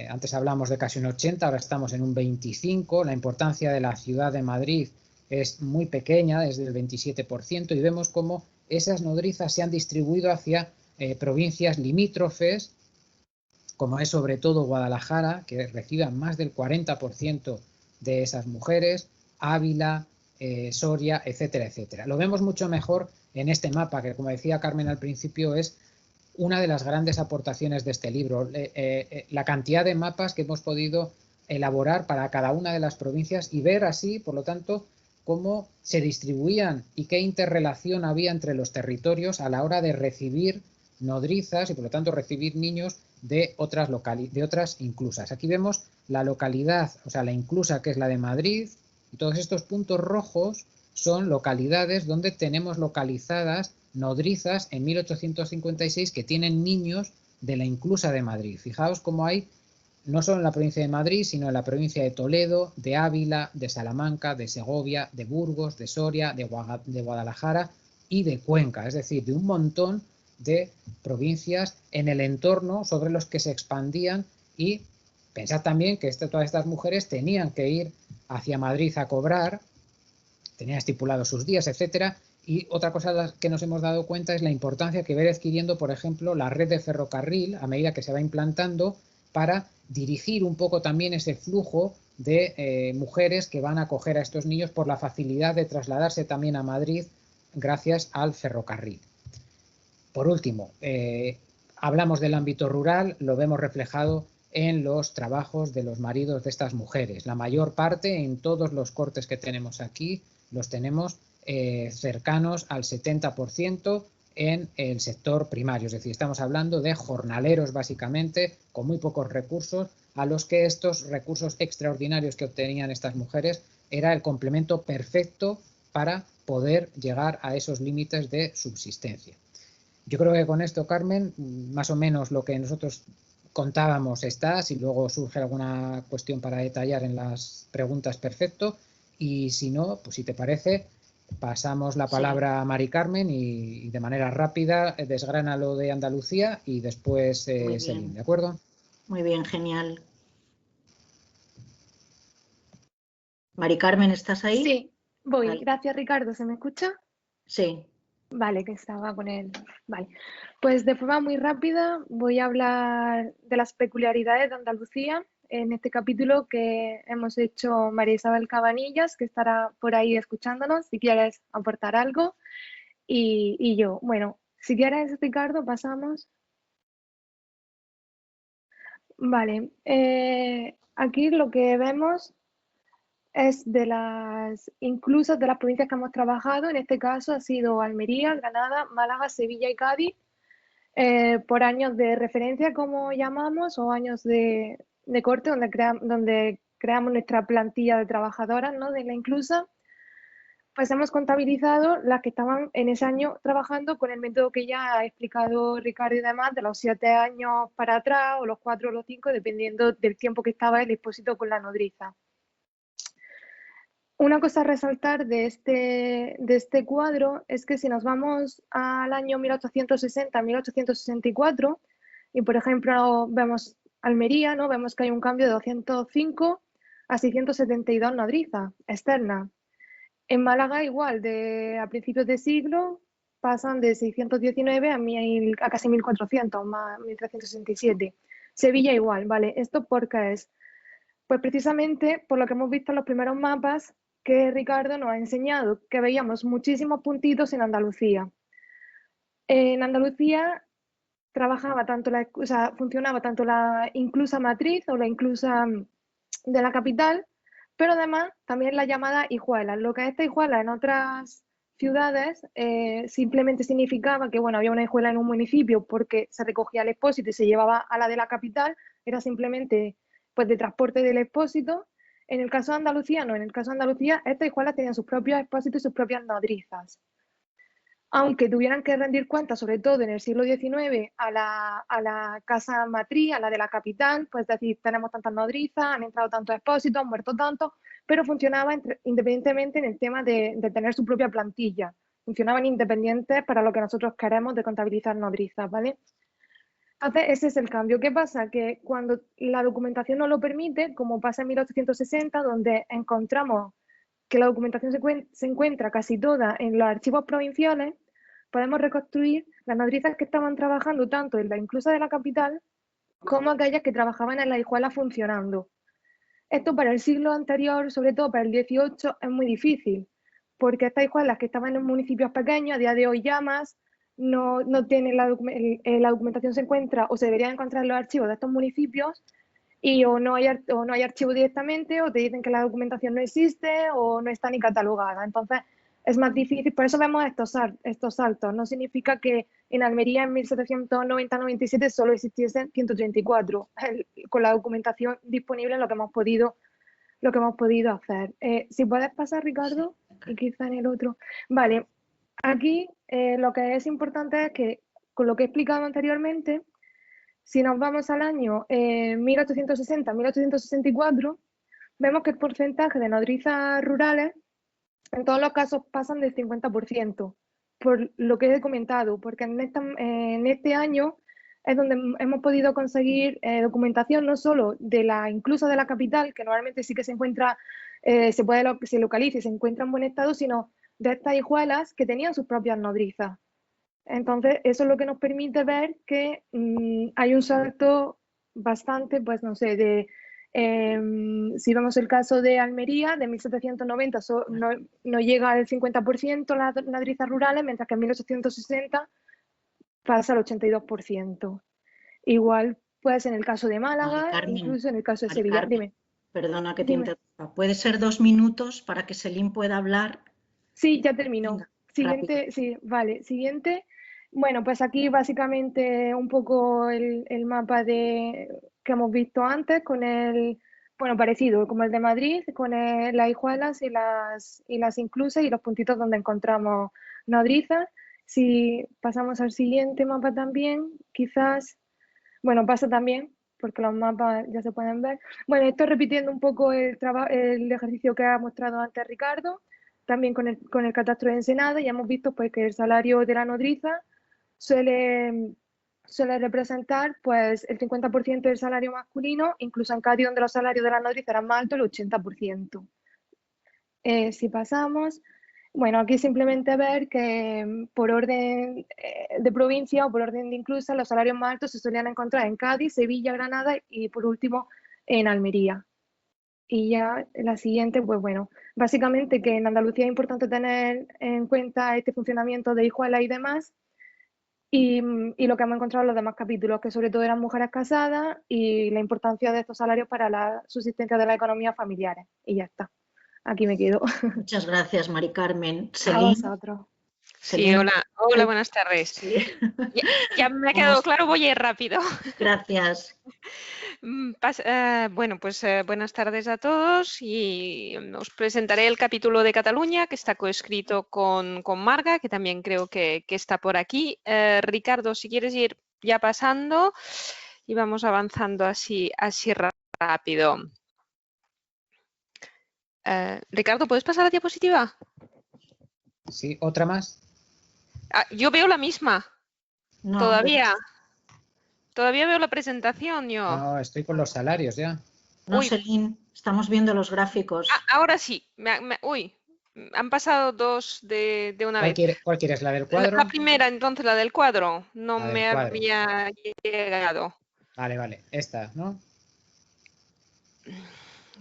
Antes hablamos de casi un 80, ahora estamos en un 25, la importancia de la ciudad de Madrid es muy pequeña, es del 27%, y vemos cómo esas nodrizas se han distribuido hacia provincias limítrofes, como es sobre todo Guadalajara, que recibe más del 40% de esas mujeres, Ávila, Soria, etcétera, etcétera. Lo vemos mucho mejor en este mapa, que como decía Carmen al principio es una de las grandes aportaciones de este libro, la cantidad de mapas que hemos podido elaborar para cada una de las provincias y ver así, por lo tanto, cómo se distribuían y qué interrelación había entre los territorios a la hora de recibir nodrizas y por lo tanto recibir niños de otras inclusas. Aquí vemos la localidad, o sea, la inclusa que es la de Madrid, y todos estos puntos rojos son localidades donde tenemos localizadas nodrizas en 1856 que tienen niños de la inclusa de Madrid. Fijaos cómo hay, no solo en la provincia de Madrid, sino en la provincia de Toledo, de Ávila, de Salamanca, de Segovia, de Burgos, de Soria, de Guadalajara y de Cuenca, es decir, de un montón de provincias en el entorno sobre los que se expandían. Y pensad también que todas estas mujeres tenían que ir hacia Madrid a cobrar, tenían estipulados sus días, etcétera. Y otra cosa que nos hemos dado cuenta es la importancia que va adquiriendo, por ejemplo, la red de ferrocarril a medida que se va implantando para dirigir un poco también ese flujo de mujeres que van a acoger a estos niños por la facilidad de trasladarse también a Madrid gracias al ferrocarril. Por último, hablamos del ámbito rural, lo vemos reflejado en los trabajos de los maridos de estas mujeres. La mayor parte, en todos los cortes que tenemos aquí, los tenemos cercanos al 70% en el sector primario. Es decir, estamos hablando de jornaleros básicamente, con muy pocos recursos, a los que estos recursos extraordinarios que obtenían estas mujeres era el complemento perfecto para poder llegar a esos límites de subsistencia. Yo creo que con esto, Carmen, más o menos lo que nosotros contábamos está. Si luego surge alguna cuestión para detallar en las preguntas, perfecto. Y si no, pues si te parece, pasamos la palabra a Mari Carmen y de manera rápida desgrana lo de Andalucía y después Celine, ¿de acuerdo? Muy bien, genial. Mari Carmen, ¿estás ahí? Sí, voy. Vale. Gracias, Ricardo. ¿Se me escucha? Sí. Vale, que estaba con él. Vale. Pues de forma muy rápida voy a hablar de las peculiaridades de Andalucía en este capítulo que hemos hecho María Isabel Cabanillas, que estará por ahí escuchándonos, si quieres aportar algo, y yo. Bueno, si quieres, Ricardo, pasamos. Vale. Aquí lo que vemos es de las, incluso de las provincias que hemos trabajado, en este caso ha sido Almería, Granada, Málaga, Sevilla y Cádiz, por años de referencia, como llamamos, o años de corte, donde creamos nuestra plantilla de trabajadoras, ¿no?, de la inclusa. Pues hemos contabilizado las que estaban en ese año trabajando con el método que ya ha explicado Ricardo y demás, de los 7 años para atrás, o los 4 o los 5, dependiendo del tiempo que estaba el expósito con la nodriza. Una cosa a resaltar de este cuadro es que si nos vamos al año 1860-1864 y, por ejemplo, vemos Almería, ¿no?, vemos que hay un cambio de 205 a 672 nodrizas externas. En Málaga igual, a principios de siglo pasan de 619 a casi 1400, más 1367. Sevilla igual, ¿vale? ¿Esto por qué es? Pues precisamente por lo que hemos visto en los primeros mapas que Ricardo nos ha enseñado, que veíamos muchísimos puntitos en Andalucía. En Andalucía funcionaba tanto la inclusa matriz o la inclusa de la capital, pero además también la llamada hijuela. Lo que es esta hijuela en otras ciudades simplemente significaba que, bueno, había una hijuela en un municipio porque se recogía el expósito y se llevaba a la de la capital, era simplemente pues de transporte del expósito. En el caso de Andalucía, no, en el caso de Andalucía, estas hijuelas tenían sus propios expósitos y sus propias nodrizas. Aunque tuvieran que rendir cuentas, sobre todo en el siglo XIX, a la casa matriz, a la de la capital, pues decir, tenemos tantas nodrizas, han entrado tantos expósitos, han muerto tantos, pero funcionaban independientemente en el tema de tener su propia plantilla. Funcionaban independientes para lo que nosotros queremos de contabilizar nodrizas, ¿vale? Entonces, ese es el cambio. ¿Qué pasa? Que cuando la documentación no lo permite, como pasa en 1860, donde encontramos que la documentación se encuentra casi toda en los archivos provinciales, podemos reconstruir las nodrizas que estaban trabajando tanto en la inclusa de la capital como aquellas que trabajaban en la hijuela funcionando. Esto para el siglo anterior, sobre todo para el XVIII, es muy difícil, porque estas hijuelas que estaban en municipios pequeños, a día de hoy ya más, no tienen la documentación se encuentra o se debería encontrar en los archivos de estos municipios y o no hay archivo directamente, o te dicen que la documentación no existe o no está ni catalogada. Entonces es más difícil, por eso vemos estos saltos. No significa que en Almería en 1790-97 solo existiesen 134, con la documentación disponible lo que hemos podido hacer. Si puedes pasar, Ricardo, y quizá en el otro. Vale, aquí lo que es importante es que, con lo que he explicado anteriormente, si nos vamos al año 1860-1864, vemos que el porcentaje de nodrizas rurales en todos los casos pasan del 50%, por lo que he comentado, porque en este año es donde hemos podido conseguir documentación no solo de la inclusa de la capital, que normalmente sí que se encuentra, se localiza y se encuentra en buen estado, sino de estas hijuelas que tenían sus propias nodrizas. Entonces, eso es lo que nos permite ver que hay un salto bastante, pues no sé, si vemos el caso de Almería, de 1790 no llega al 50% las nodrizas rurales, mientras que en 1860 pasa al 82%. Igual, puede ser en el caso de Málaga, Carmen, incluso en el caso de Sevilla. Carmen, Dime. perdona que te Dime. interrumpa. ¿Puede ser 2 minutos para que Celine pueda hablar? Sí, ya terminó. Venga, Siguiente, rápido. sí, vale. Siguiente. Bueno, pues aquí básicamente un poco el mapa que hemos visto antes con bueno, parecido como el de Madrid, con las hijuelas y las inclusas y los puntitos donde encontramos nodrizas. Si pasamos al siguiente mapa también, quizás, bueno, pasa también, porque los mapas ya se pueden ver. Bueno, estoy repitiendo un poco el ejercicio que ha mostrado antes Ricardo, también con el catastro de Ensenada, y hemos visto pues, que el salario de la nodriza suele representar pues, el 50% del salario masculino, incluso en Cádiz, donde los salarios de la nodriza eran más altos, el 80%. Si pasamos, bueno, aquí simplemente ver que por orden de provincia o por orden de inclusa, los salarios más altos se solían encontrar en Cádiz, Sevilla, Granada y por último en Almería. Y ya la siguiente, pues bueno, básicamente que en Andalucía es importante tener en cuenta este funcionamiento de hijuelas y demás, y lo que hemos encontrado en los demás capítulos, que sobre todo eran mujeres casadas y la importancia de estos salarios para la subsistencia de las economías familiares. Y ya está, aquí me quedo. Muchas gracias, Mari Carmen. A Celine. vosotros. Sí, Celine. hola, buenas tardes. Sí. Ya me ha quedado claro, voy a ir rápido. Gracias. Bueno, pues buenas tardes a todos y os presentaré el capítulo de Cataluña que está coescrito con Marga, que también creo que está por aquí. Ricardo, si quieres ir ya pasando y vamos avanzando así rápido. Ricardo, ¿puedes pasar la diapositiva? Sí, ¿otra más? Yo veo la misma. No, Todavía. Todavía veo la presentación yo. No, estoy con los salarios ya. No, Uy. Celine, estamos viendo los gráficos. Ahora sí. Uy, han pasado dos de una vez. ¿Cuál quieres? ¿La del cuadro? La primera, entonces, la del cuadro. No La del me cuadro. había llegado. Vale. Esta, ¿no?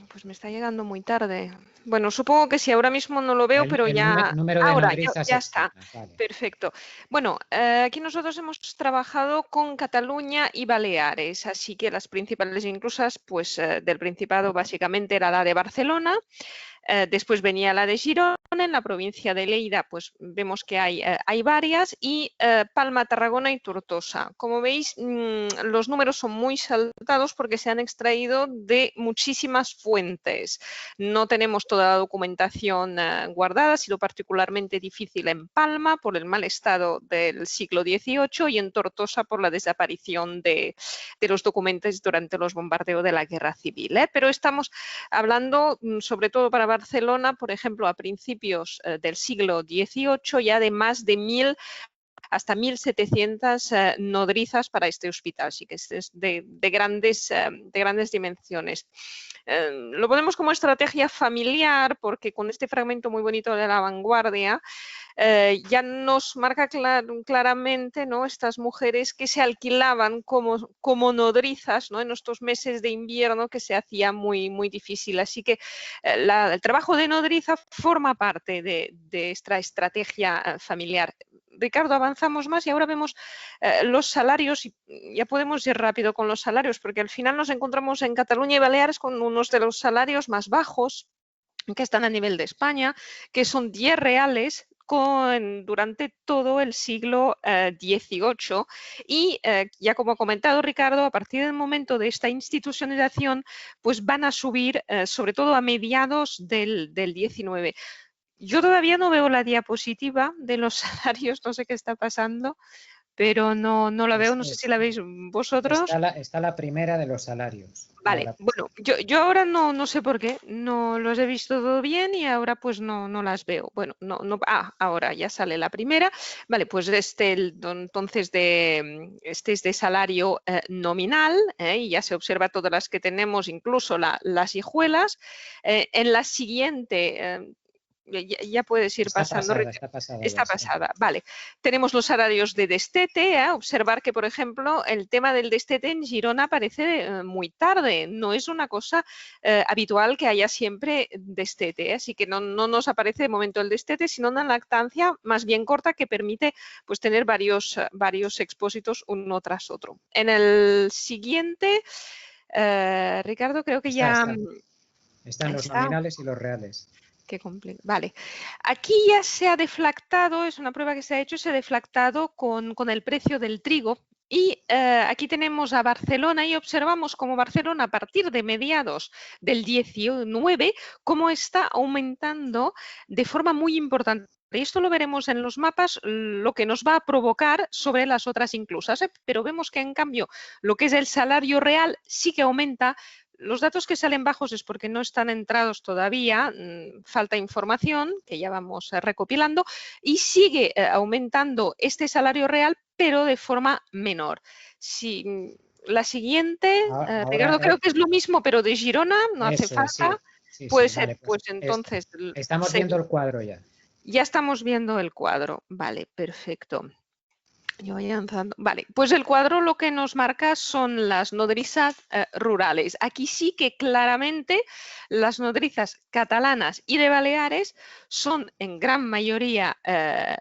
Pues me está llegando muy tarde. Bueno, supongo que sí, ahora mismo no lo veo, pero ya... Número de Ahora, nodrizas ya está. Vale. Perfecto. Bueno, aquí nosotros hemos trabajado con Cataluña y Baleares, así que las principales inclusas pues, del Principado básicamente era la de Barcelona. Después venía la de Girona, en la provincia de Lleida pues vemos que hay varias, y Palma, Tarragona y Tortosa. Como veis, los números son muy saltados porque se han extraído de muchísimas fuentes. No tenemos toda la documentación guardada, ha sido particularmente difícil en Palma por el mal estado del siglo XVIII y en Tortosa por la desaparición de los documentos durante los bombardeos de la Guerra Civil. Pero estamos hablando sobre todo para Barcelona, por ejemplo, a principios del siglo XVIII, ya de más de 1000 hasta 1700 nodrizas para este hospital, así que es de grandes dimensiones. Lo ponemos como estrategia familiar porque con este fragmento muy bonito de La Vanguardia ya nos marca claramente, ¿no?, estas mujeres que se alquilaban como nodrizas, ¿no?, en estos meses de invierno que se hacía muy difícil. Así que el trabajo de nodriza forma parte de esta estrategia familiar. Ricardo, avanzamos más y ahora vemos los salarios, y ya podemos ir rápido con los salarios porque al final nos encontramos en Cataluña y Baleares con unos de los salarios más bajos que están a nivel de España, que son 10 reales durante todo el siglo XVIII, y ya como ha comentado Ricardo, a partir del momento de esta institucionalización pues van a subir sobre todo a mediados del XIX. Yo todavía no veo la diapositiva de los salarios, no sé qué está pasando, pero no la veo, no sé si la veis vosotros. Está la primera de los salarios. Vale, bueno, yo ahora no sé por qué, no los he visto todo bien y ahora pues no las veo. Bueno, ahora ya sale la primera. Vale, pues entonces este es de salario nominal, y ya se observa todas las que tenemos, incluso las hijuelas. En la siguiente Ya puedes ir pasando. Está pasada, vale. Tenemos los salarios de destete. Observar que, por ejemplo, el tema del destete en Girona aparece muy tarde. No es una cosa habitual que haya siempre destete. Así que no nos aparece de momento el destete, sino una lactancia más bien corta que permite pues, tener varios expósitos uno tras otro. En el siguiente, Ricardo, creo que están los nominales y los reales. Qué complejo. Vale. Aquí ya se ha deflactado, es una prueba que se ha hecho, se ha deflactado con el precio del trigo. Y aquí tenemos a Barcelona y observamos cómo Barcelona a partir de mediados del 19 cómo está aumentando de forma muy importante. Y esto lo veremos en los mapas, lo que nos va a provocar sobre las otras inclusas. Pero vemos que en cambio lo que es el salario real sí que aumenta. Los datos que salen bajos es porque no están entrados todavía, falta información que ya vamos recopilando y sigue aumentando este salario real, pero de forma menor. La siguiente, Ricardo, creo que es lo mismo, pero de Girona, no hace falta. Puede ser, vale, pues entonces... Estamos viendo el cuadro ya. Ya estamos viendo el cuadro, vale, perfecto. Yo voy avanzando. Vale, pues el cuadro lo que nos marca son las nodrizas rurales. Aquí sí que claramente las nodrizas catalanas y de Baleares son en gran mayoría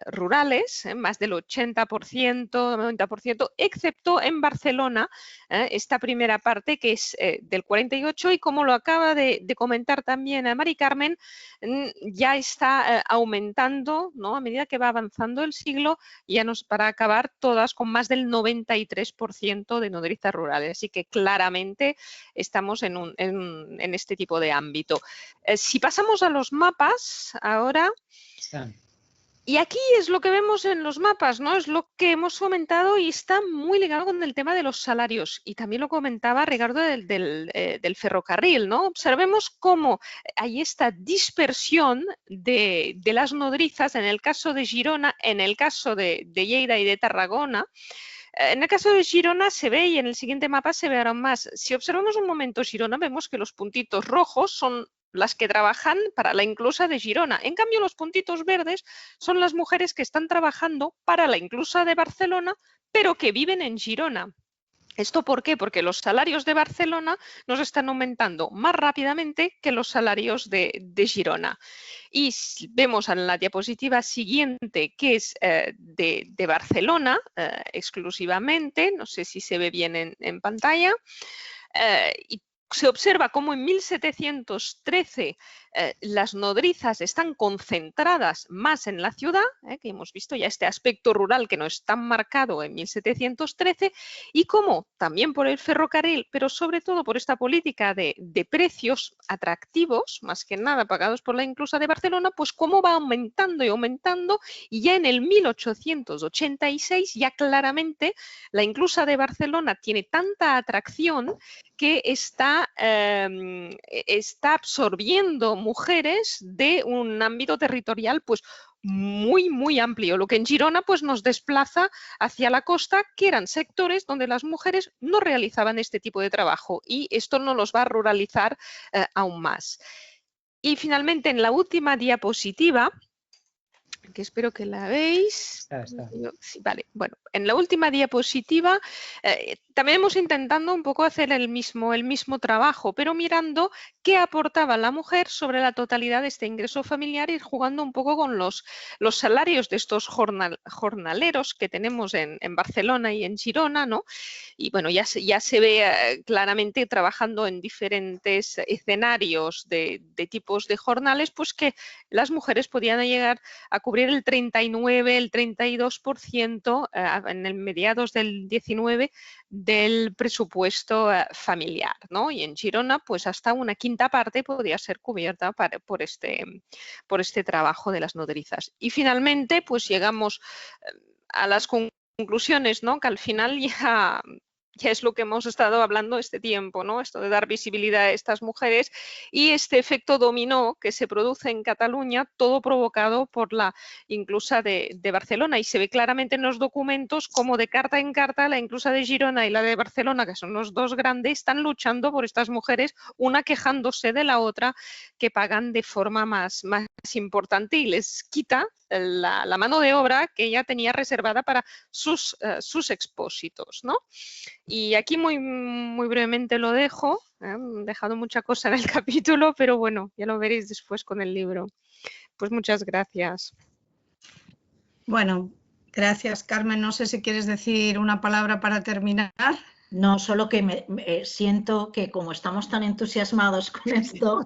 rurales, más del 80%, 90%, excepto en Barcelona, esta primera parte que es del 48% y como lo acaba de comentar también a Mari Carmen, ya está aumentando, ¿no? A medida que va avanzando el siglo, ya nos para acabar todas con más del 93% de nodrizas rurales. Así que claramente estamos en este tipo de ámbito. Si pasamos a los mapas ahora... Y aquí es lo que vemos en los mapas, ¿no? Es lo que hemos comentado y está muy ligado con el tema de los salarios. Y también lo comentaba Ricardo del ferrocarril, ¿no? Observemos cómo hay esta dispersión de las nodrizas en el caso de Girona, en el caso de Lleida y de Tarragona. En el caso de Girona se ve, y en el siguiente mapa se verán más. Si observamos un momento Girona, vemos que los puntitos rojos son las que trabajan para la inclusa de Girona. En cambio, los puntitos verdes son las mujeres que están trabajando para la inclusa de Barcelona, pero que viven en Girona. ¿Esto por qué? Porque los salarios de Barcelona nos están aumentando más rápidamente que los salarios de Girona. Y vemos en la diapositiva siguiente, que es de Barcelona exclusivamente, no sé si se ve bien en pantalla, y se observa cómo en 1713 las nodrizas están concentradas más en la ciudad, que hemos visto ya este aspecto rural que no es tan marcado en 1713, y cómo también por el ferrocarril, pero sobre todo por esta política de precios atractivos, más que nada pagados por la inclusa de Barcelona, pues cómo va aumentando y aumentando, y ya en el 1886 ya claramente la inclusa de Barcelona tiene tanta atracción que está absorbiendo mujeres de un ámbito territorial pues muy, muy amplio, lo que en Girona pues nos desplaza hacia la costa, que eran sectores donde las mujeres no realizaban este tipo de trabajo y esto nos los va a ruralizar aún más. Y finalmente en la última diapositiva, que espero que la veis. Está. Sí, vale, bueno, en la última diapositiva también hemos intentado un poco hacer el mismo trabajo, pero mirando qué aportaba la mujer sobre la totalidad de este ingreso familiar y jugando un poco con los salarios de estos jornaleros que tenemos en Barcelona y en Girona, ¿no? Y bueno, ya se ve claramente trabajando en diferentes escenarios de tipos de jornales, pues que las mujeres podían llegar a cubrir el 39, el 32% en el mediados del 19 del presupuesto familiar, ¿no? Y en Girona, pues hasta una quinta parte podría ser cubierta por este trabajo de las nodrizas. Y finalmente, pues llegamos a las conclusiones, ¿no? Que al final ya Ya es lo que hemos estado hablando este tiempo, ¿no? Esto de dar visibilidad a estas mujeres y este efecto dominó que se produce en Cataluña, todo provocado por la inclusa de Barcelona. Y se ve claramente en los documentos como de carta en carta la inclusa de Girona y la de Barcelona, que son los dos grandes, están luchando por estas mujeres, una quejándose de la otra, que pagan de forma más importante y les quita la mano de obra que ella tenía reservada para sus expósitos, ¿no? Y aquí muy brevemente lo dejo, he dejado mucha cosa en el capítulo, pero bueno, ya lo veréis después con el libro. Pues muchas gracias. Bueno, gracias, Carmen. No sé si quieres decir una palabra para terminar. No, solo que siento que como estamos tan entusiasmados con esto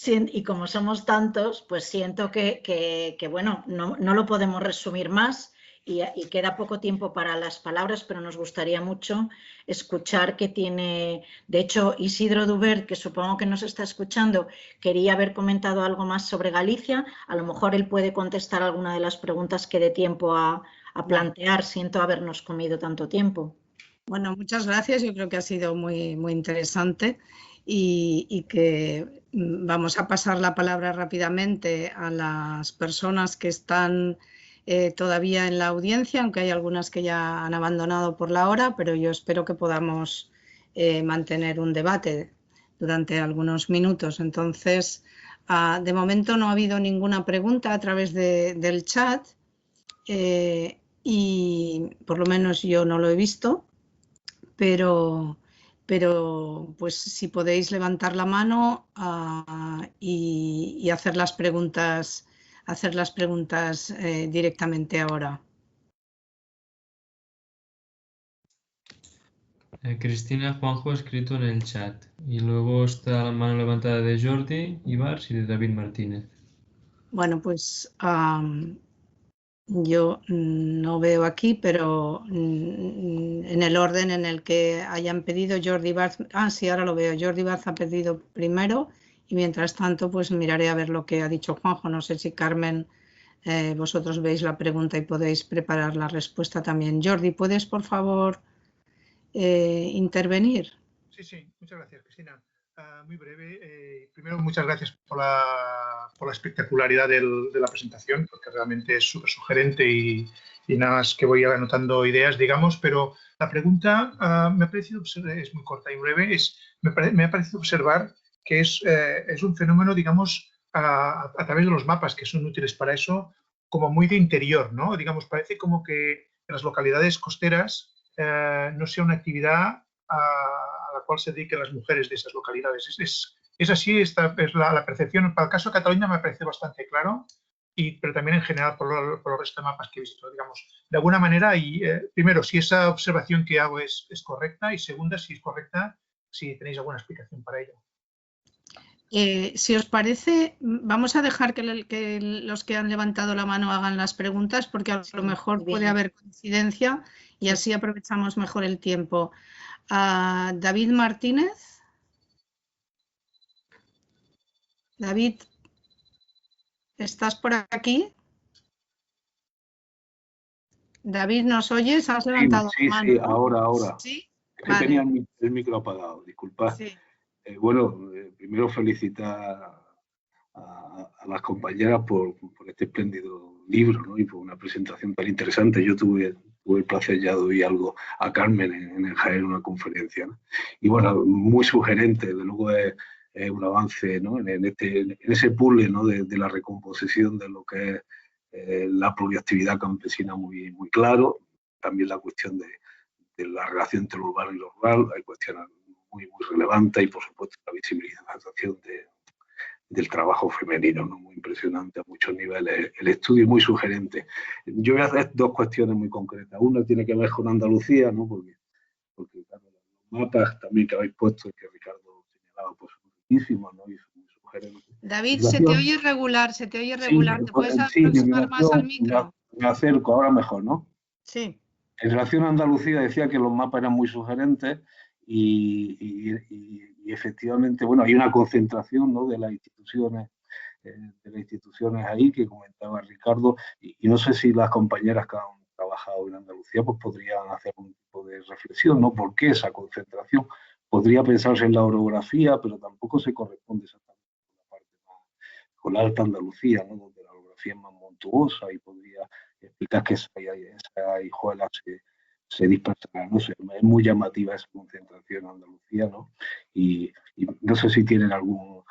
y como somos tantos, pues siento que bueno, no lo podemos resumir más y queda poco tiempo para las palabras, pero nos gustaría mucho escuchar qué tiene. De hecho, Isidro Dubert, que supongo que nos está escuchando, quería haber comentado algo más sobre Galicia. A lo mejor él puede contestar alguna de las preguntas que dé tiempo a plantear. Siento habernos comido tanto tiempo. Bueno, muchas gracias. Yo creo que ha sido muy interesante y que vamos a pasar la palabra rápidamente a las personas que están todavía en la audiencia, aunque hay algunas que ya han abandonado por la hora, pero yo espero que podamos mantener un debate durante algunos minutos. Entonces, de momento no ha habido ninguna pregunta a través del chat y por lo menos yo no lo he visto. Pero pues si podéis levantar la mano y hacer las preguntas directamente ahora. Cristina Juanjo ha escrito en el chat y luego está la mano levantada de Jordi Ibars y de David Martínez. Bueno, pues yo no veo aquí, pero en el orden en el que hayan pedido Jordi Barz, sí, ahora lo veo, Jordi Barz ha pedido primero y mientras tanto pues miraré a ver lo que ha dicho Juanjo. No sé si Carmen, vosotros veis la pregunta y podéis preparar la respuesta también. Jordi, ¿puedes por favor intervenir? Sí, muchas gracias, Cristina. Muy breve. Primero, muchas gracias por la espectacularidad de la presentación, porque realmente es súper sugerente y nada más que voy anotando ideas, digamos, pero la pregunta me ha parecido, es muy corta y breve, me ha parecido observar que es un fenómeno, digamos, a través de los mapas que son útiles para eso, como muy de interior, ¿no? Digamos, parece como que en las localidades costeras no sea una actividad a la cual se dediquen las mujeres de esas localidades. Es así, esta es la percepción. Para el caso de Cataluña me parece bastante claro, pero también en general por el resto de mapas que he visto, digamos. De alguna manera, primero, si esa observación que hago es correcta, y segunda, si es correcta, si tenéis alguna explicación para ello. Si os parece, vamos a dejar que los que han levantado la mano hagan las preguntas, porque a lo mejor puede haber coincidencia y así aprovechamos mejor el tiempo. David Martínez. David, ¿estás por aquí? David, ¿nos oyes? ¿Has levantado la mano? Sí, ahora. ¿Sí? Es que tenía el micro apagado, disculpad. Sí. Primero felicitar a las compañeras por este espléndido libro, ¿no? Y por una presentación tan interesante. Yo tuve el placer ya de oír algo a Carmen en Jaén, en una conferencia, ¿no? Y bueno, muy sugerente, desde luego es un avance, ¿no? en ese puzzle, ¿no? de la recomposición de lo que es la pluriactividad campesina muy claro. También la cuestión de la relación entre lo urbano y lo rural, hay cuestiones muy relevantes y por supuesto la visibilización del trabajo femenino, ¿no? Muy impresionante a muchos niveles, el estudio muy sugerente. Yo voy a hacer dos cuestiones muy concretas. Una tiene que ver con Andalucía, ¿no? porque claro, los mapas también que habéis puesto y que Ricardo señalaba, pues son riquísimos, ¿no? Y son muy sugerentes. David, se te oye irregular, ¿te puedes aproximar más al micro? Me acerco, ahora mejor, ¿no? Sí. En relación a Andalucía decía que los mapas eran muy sugerentes y efectivamente, bueno, hay una concentración, ¿no? de las instituciones ahí que comentaba Ricardo y no sé si las compañeras que han trabajado en Andalucía, pues podrían hacer un tipo de reflexión, ¿no? ¿Por qué esa concentración? Podría pensarse en la orografía, pero tampoco se corresponde exactamente con la parte con la Alta Andalucía, ¿no? Donde la orografía es más montuosa y podría explicar que esa hijuela se dispersará, no sé, es muy llamativa esa concentración en Andalucía, ¿no? Y no sé si tienen algún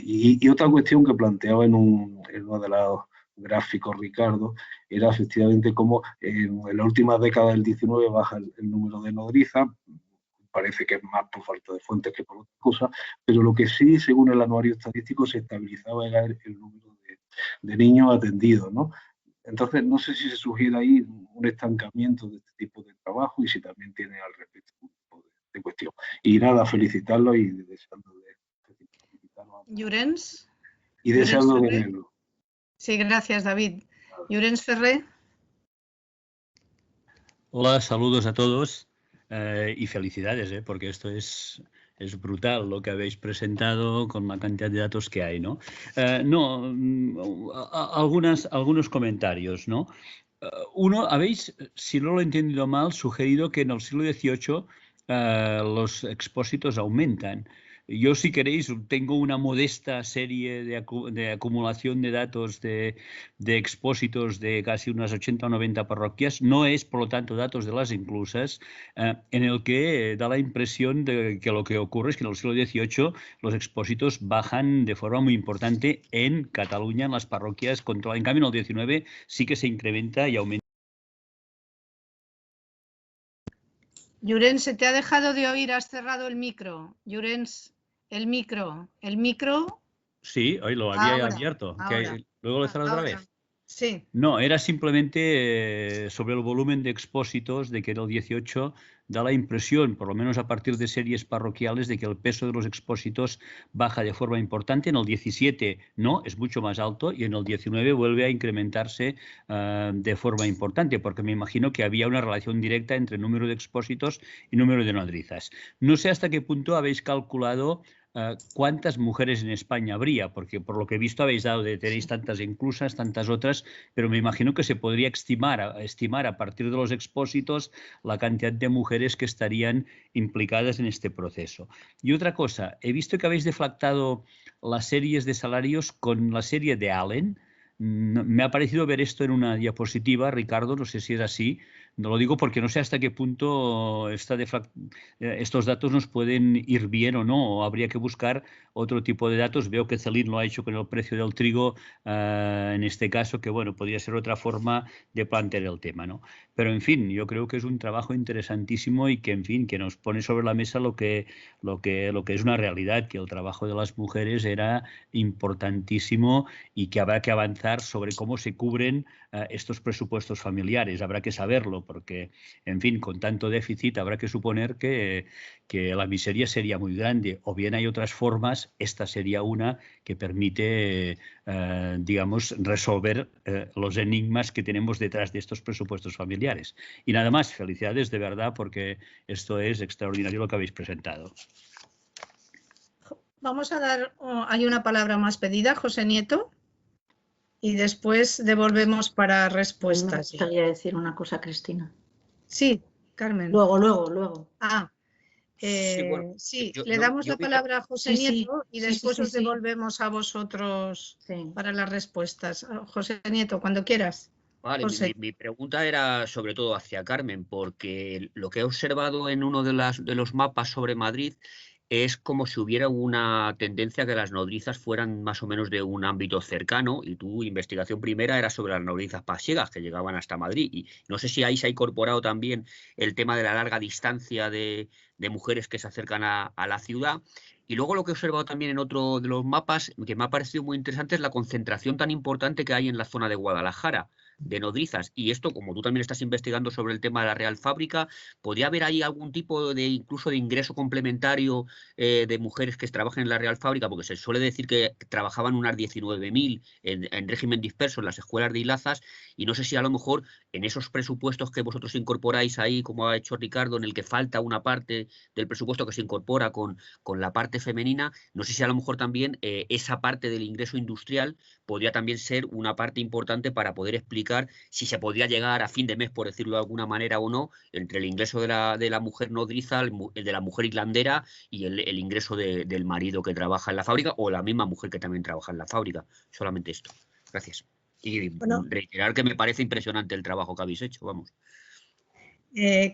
y otra cuestión que planteaba en uno de los gráficos Ricardo era efectivamente cómo en la última década del 19 baja el número de nodrizas, parece que es más por falta de fuentes que por otra cosa, pero lo que sí, según el anuario estadístico, se estabilizaba era el número de niños atendidos, ¿no? Entonces, no sé si se sugiere ahí un estancamiento de este tipo de trabajo y si también tiene al respecto un tipo de cuestión. Y nada, felicitarlo y deseando Llorens. Y deseando de verlo. Sí, gracias, David. Llorens Ferrer. Hola, saludos a todos y felicidades, porque esto es brutal lo que habéis presentado con la cantidad de datos que hay, ¿no? Algunos comentarios, ¿no? Uno, habéis, si no lo he entendido mal, sugerido que en el siglo XVIII los expósitos aumentan. Yo, si queréis, tengo una modesta serie de acumulación de datos de expósitos de casi unas 80 o 90 parroquias. No es, por lo tanto, datos de las inclusas, en el que da la impresión de que lo que ocurre es que en el siglo XVIII los expósitos bajan de forma muy importante en Cataluña, en las parroquias controladas. En cambio, en el XIX sí que se incrementa y aumenta. Llorens, se te ha dejado de oír, has cerrado el micro. Llorens, el micro. Sí, hoy lo había abierto. Luego lo cerrado otra vez. Sí. No, era simplemente sobre el volumen de expósitos, de que en el 18 da la impresión, por lo menos a partir de series parroquiales, de que el peso de los expósitos baja de forma importante. En el 17 no, es mucho más alto, y en el 19 vuelve a incrementarse de forma importante, porque me imagino que había una relación directa entre número de expósitos y número de nodrizas. No sé hasta qué punto habéis calculado ¿cuántas mujeres en España habría? Porque por lo que he visto tenéis tantas inclusas, tantas otras, pero me imagino que se podría estimar a partir de los expósitos la cantidad de mujeres que estarían implicadas en este proceso. Y otra cosa, he visto que habéis deflactado las series de salarios con la serie de Allen. Me ha parecido ver esto en una diapositiva, Ricardo, no sé si es así. No lo digo porque no sé hasta qué punto estos datos nos pueden ir bien o no, o habría que buscar otro tipo de datos. Veo que Celine lo ha hecho con el precio del trigo, en este caso, que bueno, podría ser otra forma de plantear el tema, ¿no? Pero en fin, yo creo que es un trabajo interesantísimo y que, en fin, que nos pone sobre la mesa lo que es una realidad, que el trabajo de las mujeres era importantísimo y que habrá que avanzar sobre cómo se cubren estos presupuestos familiares. Habrá que saberlo porque, en fin, con tanto déficit habrá que suponer que la miseria sería muy grande. O bien hay otras formas, esta sería una que permite, digamos, resolver los enigmas que tenemos detrás de estos presupuestos familiares. Y nada más, felicidades de verdad porque esto es extraordinario lo que habéis presentado. Vamos a dar, hay una palabra más pedida, José Nieto, y después devolvemos para respuestas. Me gustaría decir una cosa, Cristina. Sí, Carmen. Luego. Le damos la palabra a José Nieto y después os devolvemos a vosotros para las respuestas. José Nieto, cuando quieras. Vale, mi pregunta era sobre todo hacia Carmen, porque lo que he observado en uno de los mapas sobre Madrid es como si hubiera una tendencia a que las nodrizas fueran más o menos de un ámbito cercano, y tu investigación primera era sobre las nodrizas pasiegas que llegaban hasta Madrid, y no sé si ahí se ha incorporado también el tema de la larga distancia de mujeres que se acercan a la ciudad. Y luego lo que he observado también en otro de los mapas, que me ha parecido muy interesante, es la concentración tan importante que hay en la zona de Guadalajara de nodrizas. Y esto, como tú también estás investigando sobre el tema de la Real Fábrica, ¿podría haber ahí algún tipo de incluso de ingreso complementario de mujeres que trabajen en la Real Fábrica? Porque se suele decir que trabajaban unas 19.000 en régimen disperso en las escuelas de hilazas, y no sé si a lo mejor en esos presupuestos que vosotros incorporáis ahí, como ha hecho Ricardo, en el que falta una parte del presupuesto que se incorpora con la parte femenina, no sé si a lo mejor también esa parte del ingreso industrial podría también ser una parte importante para poder explicar explicar si se podía llegar a fin de mes, por decirlo de alguna manera o no, entre el ingreso de la mujer nodriza, el de la mujer hilandera y el ingreso del marido que trabaja en la fábrica o la misma mujer que también trabaja en la fábrica. Solamente esto. Gracias. Y bueno, reiterar que me parece impresionante el trabajo que habéis hecho, vamos.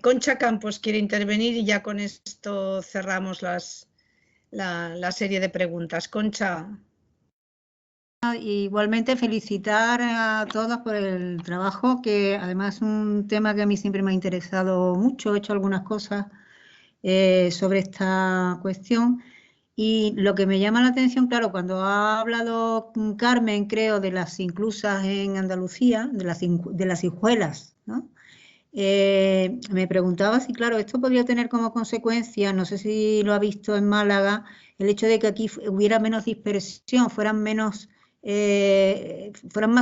Concha Campos quiere intervenir y ya con esto cerramos la serie de preguntas. Concha. Igualmente felicitar a todas por el trabajo, que además es un tema que a mí siempre me ha interesado mucho. He hecho algunas cosas sobre esta cuestión. Y lo que me llama la atención, claro, cuando ha hablado Carmen, creo, de las inclusas en Andalucía, de las hijuelas, ¿no? Me preguntaba si, claro, esto podría tener como consecuencia, no sé si lo ha visto en Málaga, el hecho de que aquí hubiera menos dispersión, fueran más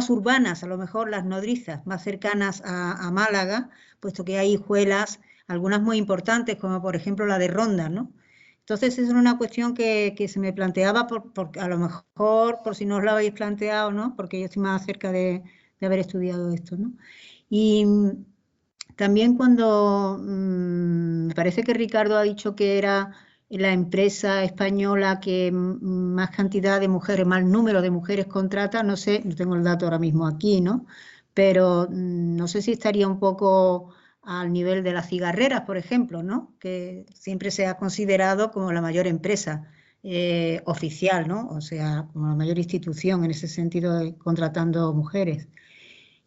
urbanas, a lo mejor las nodrizas más cercanas a Málaga, puesto que hay hijuelas, algunas muy importantes, como por ejemplo la de Ronda, ¿no? Entonces, esa es una cuestión que se me planteaba, a lo mejor, por si no os lo habéis planteado, ¿no? Porque yo estoy más cerca de haber estudiado esto, ¿no? Y también cuando me parece que Ricardo ha dicho que era la empresa española que más cantidad de mujeres, más número de mujeres contrata, no sé, no tengo el dato ahora mismo aquí, ¿no? Pero no sé si estaría un poco al nivel de las cigarreras, por ejemplo, ¿no? Que siempre se ha considerado como la mayor empresa oficial, ¿no? O sea, como la mayor institución en ese sentido de contratando mujeres.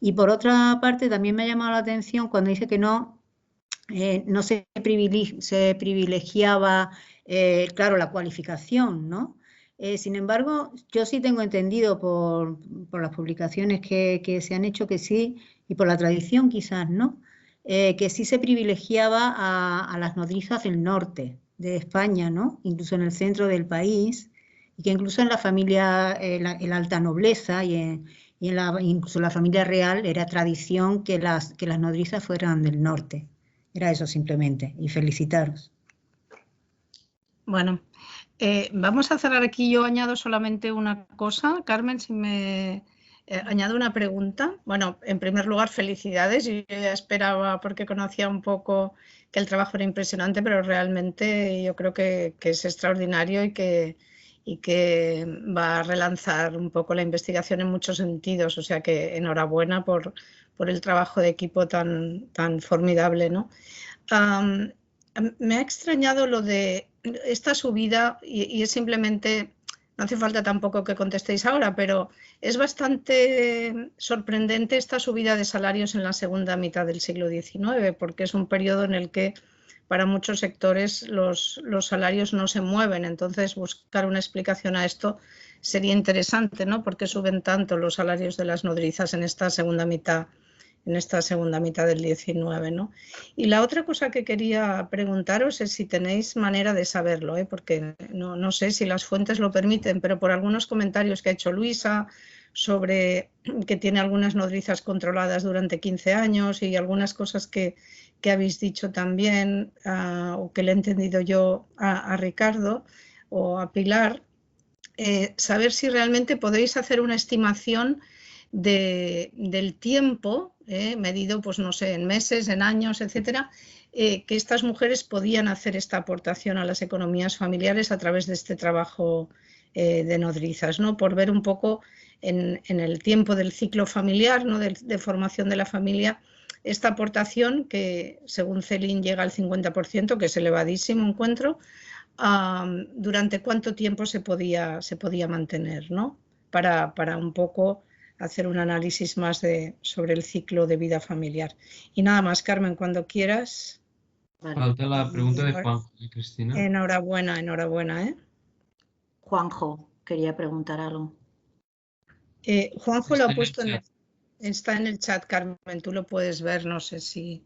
Y por otra parte, también me ha llamado la atención cuando dice que no se privilegiaba, claro, la cualificación, ¿no? Sin embargo, yo sí tengo entendido por las publicaciones que se han hecho que sí, y por la tradición quizás, ¿no? Que sí se privilegiaba a las nodrizas del norte de España, ¿no? Incluso en el centro del país, y que incluso en la familia, en la alta nobleza y incluso la familia real era tradición que las nodrizas fueran del norte. Era eso simplemente, y felicitaros. Bueno, vamos a cerrar aquí. Yo añado solamente una cosa, Carmen, si me añado una pregunta. Bueno, en primer lugar, felicidades. Yo ya esperaba, porque conocía un poco, que el trabajo era impresionante, pero realmente yo creo que es extraordinario y que va a relanzar un poco la investigación en muchos sentidos. O sea que enhorabuena por el trabajo de equipo tan formidable, ¿no? Me ha extrañado lo de esta subida y es simplemente, no hace falta tampoco que contestéis ahora, pero es bastante sorprendente esta subida de salarios en la segunda mitad del siglo XIX, porque es un periodo en el que para muchos sectores los salarios no se mueven. Entonces, buscar una explicación a esto sería interesante, ¿no? ¿Por qué suben tanto los salarios de las nodrizas en esta segunda mitad del 19, ¿no? Y la otra cosa que quería preguntaros es si tenéis manera de saberlo, porque no sé si las fuentes lo permiten, pero por algunos comentarios que ha hecho Luisa sobre que tiene algunas nodrizas controladas durante 15 años y algunas cosas que habéis dicho también, o que le he entendido yo a Ricardo o a Pilar, saber si realmente podéis hacer una estimación del tiempo, medido, pues no sé, en meses, en años, etcétera, que estas mujeres podían hacer esta aportación a las economías familiares a través de este trabajo de nodrizas, ¿no? Por ver un poco en el tiempo del ciclo familiar, ¿no? de formación de la familia, esta aportación que, según Celín, llega al 50%, que es elevadísimo, encuentro, durante cuánto tiempo se podía mantener, ¿no? Para un poco hacer un análisis más sobre el ciclo de vida familiar. Y nada más, Carmen, cuando quieras. Falta la pregunta de Juanjo y Cristina. Enhorabuena, ¿eh? Juanjo quería preguntar algo. Juanjo lo ha puesto está en el chat, Carmen, tú lo puedes ver, no sé si...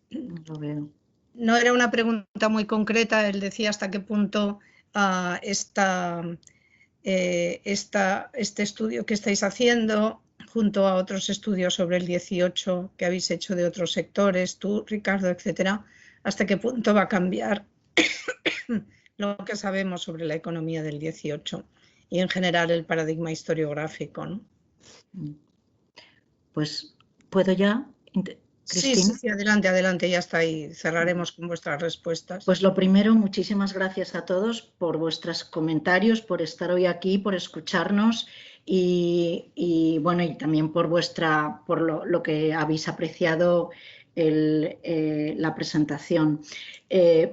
No lo veo. No era una pregunta muy concreta, él decía hasta qué punto este estudio que estáis haciendo, junto a otros estudios sobre el 18 que habéis hecho de otros sectores, tú, Ricardo, etcétera, hasta qué punto va a cambiar lo que sabemos sobre la economía del 18 y en general el paradigma historiográfico, ¿no? Pues ¿Puedo ya? Sí, sí, sí, adelante, adelante, ya está ahí. Cerraremos con vuestras respuestas. Pues lo primero, muchísimas gracias a todos por vuestros comentarios, por estar hoy aquí, por escucharnos y bueno, y también por lo que habéis apreciado la presentación.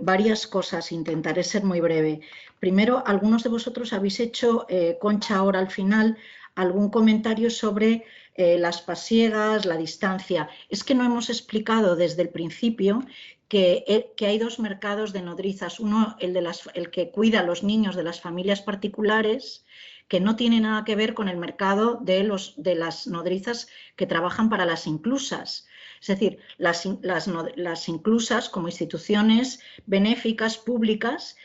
Varias cosas, intentaré ser muy breve. Primero, algunos de vosotros habéis hecho, Concha ahora al final, algún comentario sobre las pasiegas, la distancia. Es que no hemos explicado desde el principio que hay dos mercados de nodrizas. Uno, el que cuida a los niños de las familias particulares, que no tiene nada que ver con el mercado de las nodrizas que trabajan para las inclusas. Es decir, las inclusas como instituciones benéficas públicas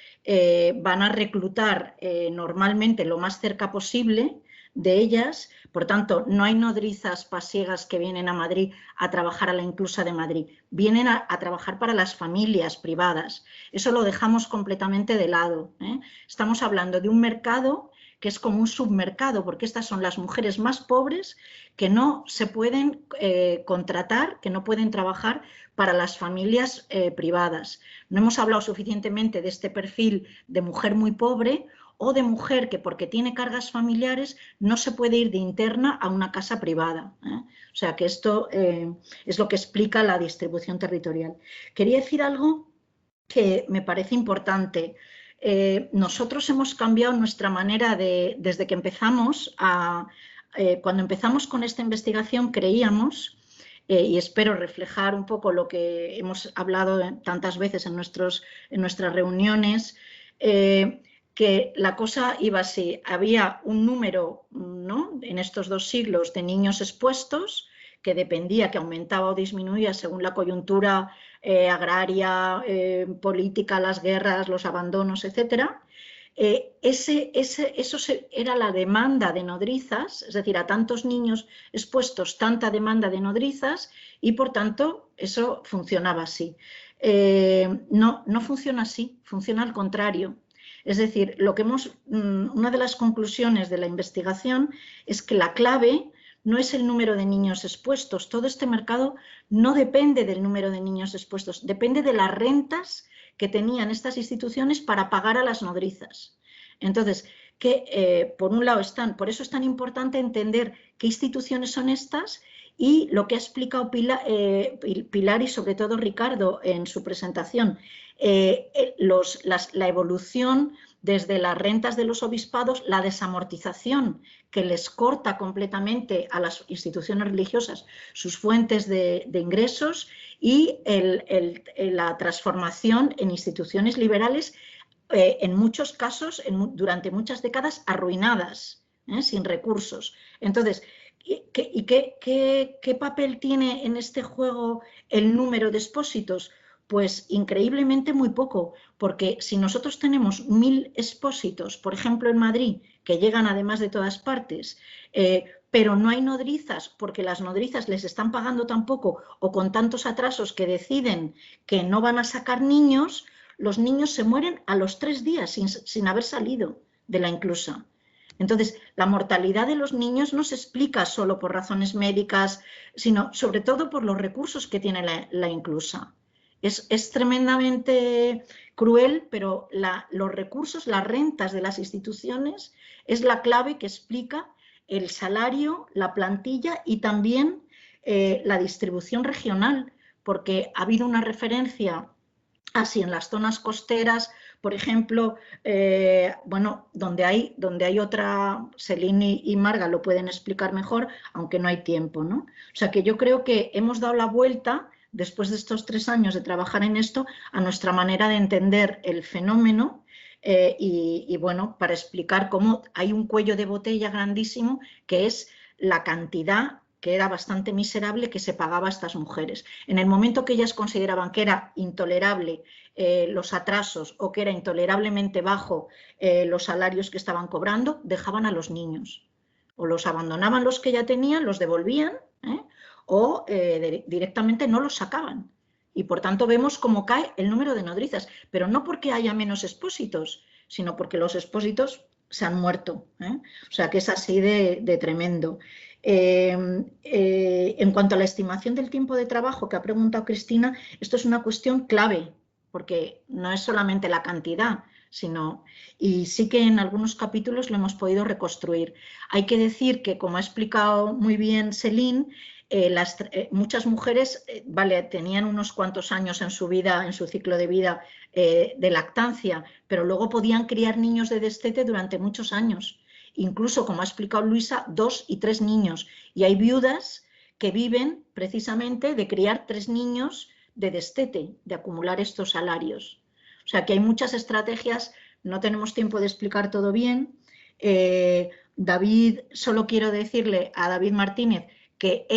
van a reclutar normalmente lo más cerca posible de ellas, por tanto, no hay nodrizas pasiegas que vienen a Madrid a trabajar a la inclusa de Madrid, vienen a trabajar para las familias privadas. Eso lo dejamos completamente de lado, ¿eh? Estamos hablando de un mercado que es como un submercado, porque estas son las mujeres más pobres que no se pueden contratar, que no pueden trabajar para las familias privadas. No hemos hablado suficientemente de este perfil de mujer muy pobre o de mujer que porque tiene cargas familiares no se puede ir de interna a una casa privada, ¿eh? O sea que esto es lo que explica la distribución territorial. Quería decir algo que me parece importante. Nosotros hemos cambiado nuestra manera desde que empezamos cuando empezamos con esta investigación creíamos, y espero reflejar un poco lo que hemos hablado tantas veces en nuestras reuniones, que la cosa iba así, había un número, ¿no?, en estos 2 siglos de niños expuestos que dependía, que aumentaba o disminuía según la coyuntura agraria, política, las guerras, los abandonos, etc. Eso era la demanda de nodrizas, es decir, a tantos niños expuestos, tanta demanda de nodrizas y por tanto eso funcionaba así. No funciona así, funciona al contrario. Es decir, una de las conclusiones de la investigación es que la clave no es el número de niños expuestos. Todo este mercado no depende del número de niños expuestos, depende de las rentas que tenían estas instituciones para pagar a las nodrizas. Entonces, por un lado por eso es tan importante entender qué instituciones son estas y lo que ha explicado Pilar y sobre todo Ricardo en su presentación, la evolución desde las rentas de los obispados, la desamortización que les corta completamente a las instituciones religiosas sus fuentes de ingresos y la transformación en instituciones liberales, en muchos casos, durante muchas décadas, arruinadas, sin recursos. Entonces, ¿qué papel tiene en este juego el número de expósitos? Pues increíblemente muy poco, porque si nosotros tenemos 1000 expósitos, por ejemplo en Madrid, que llegan además de todas partes, pero no hay nodrizas porque las nodrizas les están pagando tan poco o con tantos atrasos que deciden que no van a sacar niños, los niños se mueren a los 3 días sin haber salido de la inclusa. Entonces, la mortalidad de los niños no se explica solo por razones médicas, sino sobre todo por los recursos que tiene la inclusa. Es tremendamente cruel, pero los recursos, las rentas de las instituciones es la clave que explica el salario, la plantilla y también la distribución regional, porque ha habido una referencia así en las zonas costeras, por ejemplo, bueno, donde hay otra, Celine y Marga lo pueden explicar mejor, aunque no hay tiempo, ¿no? O sea que yo creo que hemos dado la vuelta, después de estos 3 años de trabajar en esto, a nuestra manera de entender el fenómeno y bueno, para explicar cómo hay un cuello de botella grandísimo que es la cantidad que era bastante miserable que se pagaba a estas mujeres. En el momento que ellas consideraban que era intolerable los atrasos o que era intolerablemente bajo los salarios que estaban cobrando, dejaban a los niños. O los abandonaban los que ya tenían, los devolvían, o directamente no los sacaban. Y por tanto vemos cómo cae el número de nodrizas, pero no porque haya menos expósitos, sino porque los expósitos se han muerto. O sea que es así de tremendo. En cuanto a la estimación del tiempo de trabajo que ha preguntado Cristina, esto es una cuestión clave, porque no es solamente la cantidad, y sí que en algunos capítulos lo hemos podido reconstruir. Hay que decir que, como ha explicado muy bien Celine, muchas mujeres tenían unos cuantos años en su vida, en su ciclo de vida de lactancia, pero luego podían criar niños de destete durante muchos años. Incluso, como ha explicado Luisa, 2 y 3 niños. Y hay viudas que viven precisamente de criar 3 niños de destete, de acumular estos salarios. O sea que hay muchas estrategias, no tenemos tiempo de explicar todo bien. David, solo quiero decirle a David Martínez que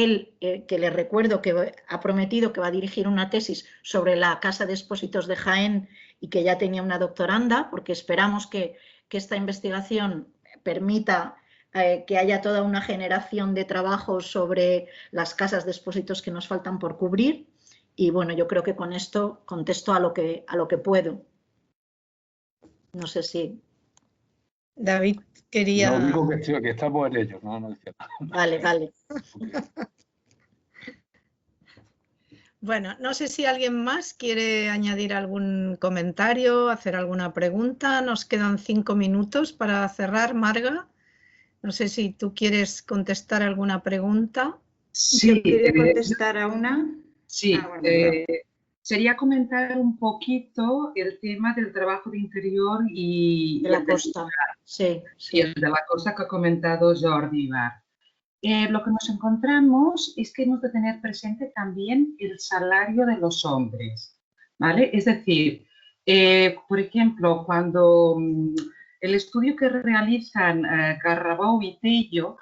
que le recuerdo que ha prometido que va a dirigir una tesis sobre la Casa de Expósitos de Jaén y que ya tenía una doctoranda, porque esperamos que esta investigación permita que haya toda una generación de trabajos sobre las casas de expósitos que nos faltan por cubrir. Y bueno, yo creo que con esto contesto a lo que puedo. No sé si... David quería... No, digo que estamos en ello, no decía nada. Vale, vale. Bueno, no sé si alguien más quiere añadir algún comentario, hacer alguna pregunta. Nos quedan 5 minutos para cerrar, Marga. No sé si tú quieres contestar alguna pregunta. Sí, yo quería contestar a una. Sí, bueno, sería comentar un poquito el tema del trabajo de interior y de la costa. Sí, y el de la costa que ha comentado Jordi Ibar. Lo que nos encontramos es que hemos de tener presente también el salario de los hombres, ¿vale? Es decir, por ejemplo, cuando el estudio que realizan Garrabou y Tello,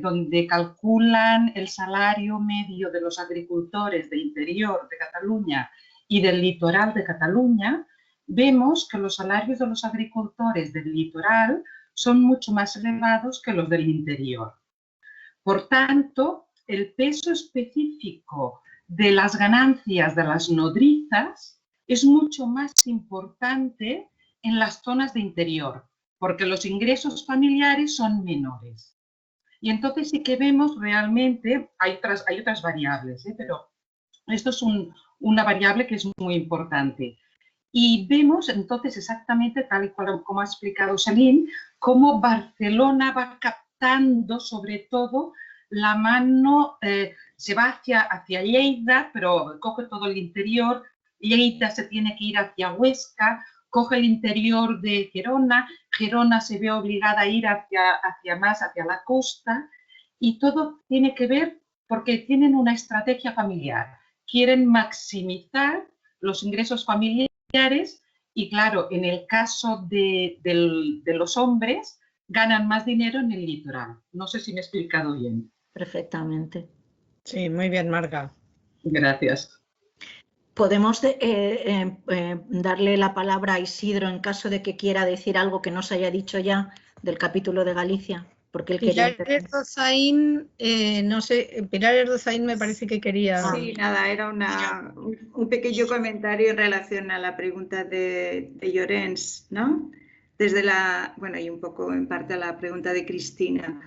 donde calculan el salario medio de los agricultores de interior de Cataluña y del litoral de Cataluña, vemos que los salarios de los agricultores del litoral son mucho más elevados que los del interior. Por tanto, el peso específico de las ganancias de las nodrizas es mucho más importante en las zonas de interior, porque los ingresos familiares son menores. Y entonces sí que vemos realmente, hay otras variables, pero esto es una variable que es muy importante. Y vemos entonces exactamente, tal y como ha explicado Celine, cómo Barcelona va captando sobre todo la mano, se va hacia Lleida, pero coge todo el interior. Lleida se tiene que ir hacia Huesca, coge el interior de Gerona, Gerona se ve obligada a ir hacia la costa, y todo tiene que ver porque tienen una estrategia familiar. Quieren maximizar los ingresos familiares y, claro, en el caso de los hombres, ganan más dinero en el litoral. No sé si me he explicado bien. Perfectamente. Sí, muy bien, Marga. Gracias. Podemos darle la palabra a Isidro en caso de que quiera decir algo que no se haya dicho ya del capítulo de Galicia. Porque él Pilar Erdozain, no sé, Pilar Erdozain me parece que quería... Sí, nada, era un pequeño comentario en relación a la pregunta de Llorens, ¿no? Bueno, y un poco en parte a la pregunta de Cristina.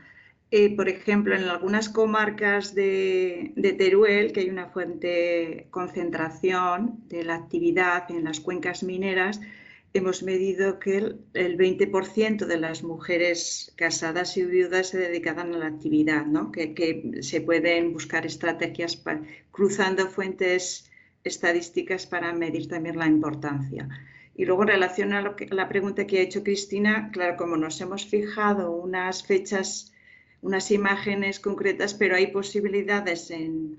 Por ejemplo, en algunas comarcas de Teruel, que hay una fuerte concentración de la actividad en las cuencas mineras, hemos medido que el 20% de las mujeres casadas y viudas se dedicaban a la actividad, ¿no? Que se pueden buscar estrategias cruzando fuentes estadísticas para medir también la importancia. Y luego, en relación a la pregunta que ha hecho Cristina, claro, como nos hemos fijado unas fechas, unas imágenes concretas, pero hay posibilidades en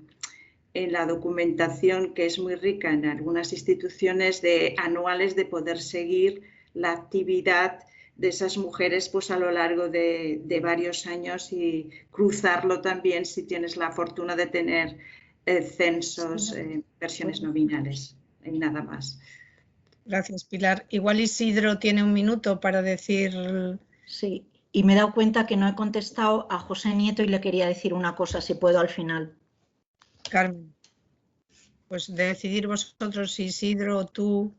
la documentación, que es muy rica en algunas instituciones anuales, de poder seguir la actividad de esas mujeres pues a lo largo de varios años y cruzarlo también si tienes la fortuna de tener censos, versiones nominales y nada más. Gracias, Pilar. Igual Isidro tiene un minuto para decir... Sí, y me he dado cuenta que no he contestado a José Nieto y le quería decir una cosa, si puedo, al final. Carmen, pues de decidir vosotros, Isidro o tú.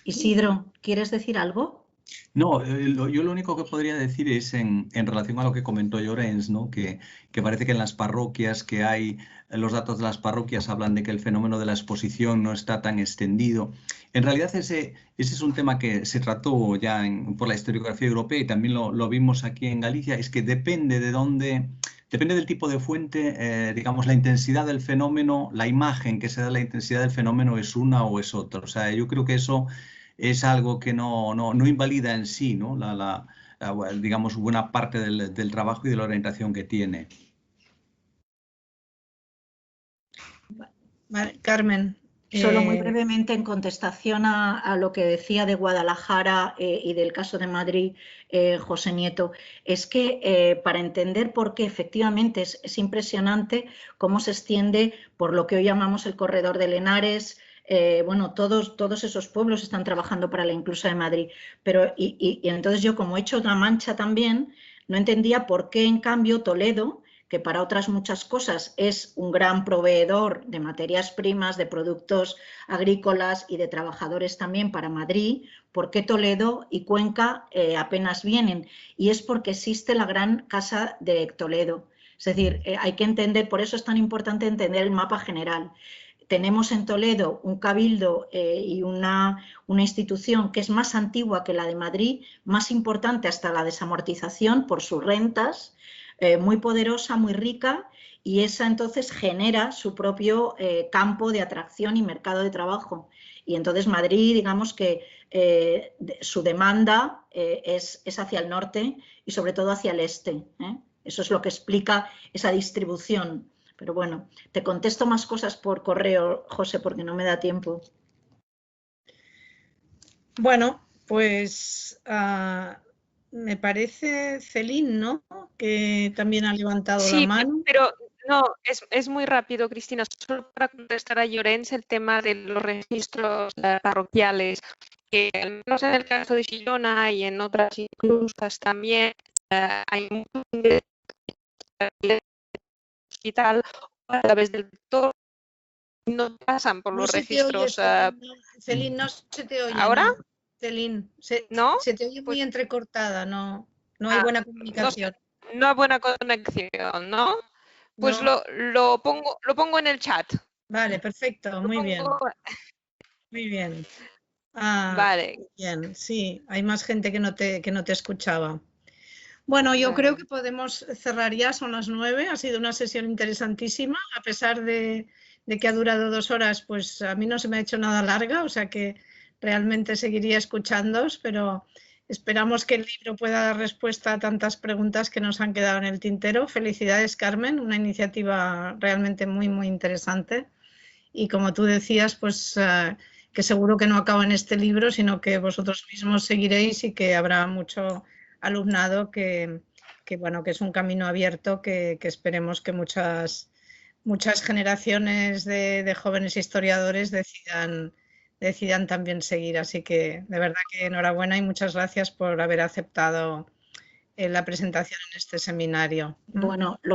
Isidro, ¿quieres decir algo? No, yo lo único que podría decir es en relación a lo que comentó Llorens, ¿no? Que parece que en las parroquias que hay, los datos de las parroquias hablan de que el fenómeno de la exposición no está tan extendido. En realidad ese es un tema que se trató ya por la historiografía europea y también lo vimos aquí en Galicia, es que depende de dónde, depende del tipo de fuente, digamos, la intensidad del fenómeno, la imagen que se da, la intensidad del fenómeno es una o es otra. O sea, yo creo que eso es algo que no invalida en sí, ¿no? Digamos, buena parte del trabajo y de la orientación que tiene. Vale, Carmen. Solo muy brevemente en contestación a lo que decía de Guadalajara y del caso de Madrid, José Nieto, es que para entender por qué efectivamente es impresionante cómo se extiende por lo que hoy llamamos el corredor de Henares. Bueno, todos esos pueblos están trabajando para la inclusa de Madrid, pero y entonces yo, como he hecho La Mancha también, no entendía por qué en cambio Toledo, que para otras muchas cosas es un gran proveedor de materias primas, de productos agrícolas y de trabajadores también para Madrid, ¿por qué Toledo y Cuenca apenas vienen? Y es porque existe la gran casa de Toledo. Es decir, hay que entender, por eso es tan importante entender el mapa general. Tenemos en Toledo un cabildo y una institución que es más antigua que la de Madrid, más importante hasta la desamortización por sus rentas, muy poderosa, muy rica, y esa entonces genera su propio campo de atracción y mercado de trabajo. Y entonces Madrid, digamos que su demanda es hacia el norte y sobre todo hacia el este. Eso es lo que explica esa distribución. Pero bueno, te contesto más cosas por correo, José, porque no me da tiempo. Bueno, pues me parece Celín, ¿no? Que también ha levantado la mano. Sí, pero no, es muy rápido, Cristina. Solo para contestar a Llorens el tema de los registros parroquiales, que al menos en el caso de Girona y en otras inclusas también hay muchos hospital a través del doctor, no pasan por los registros. Celín, no se te oye. ¿Ahora? No, Celín, ¿No? Se te oye muy entrecortada, no hay buena comunicación. No hay buena conexión, ¿no? Pues no. lo pongo en el chat. Vale, perfecto, muy bien. Muy bien. Vale. Bien, sí, hay más gente que no te escuchaba. Bueno, yo creo que podemos cerrar ya, son las 9, ha sido una sesión interesantísima, a pesar de que ha durado 2 horas, pues a mí no se me ha hecho nada larga, o sea que realmente seguiría escuchándoos, pero esperamos que el libro pueda dar respuesta a tantas preguntas que nos han quedado en el tintero. Felicidades, Carmen, una iniciativa realmente muy, muy interesante. Y como tú decías, pues que seguro que no acaba en este libro, sino que vosotros mismos seguiréis y que habrá mucho alumnado que bueno, que es un camino abierto que esperemos que muchas generaciones de jóvenes historiadores decidan también seguir. Así que de verdad que enhorabuena y muchas gracias por haber aceptado la presentación en este seminario. Bueno,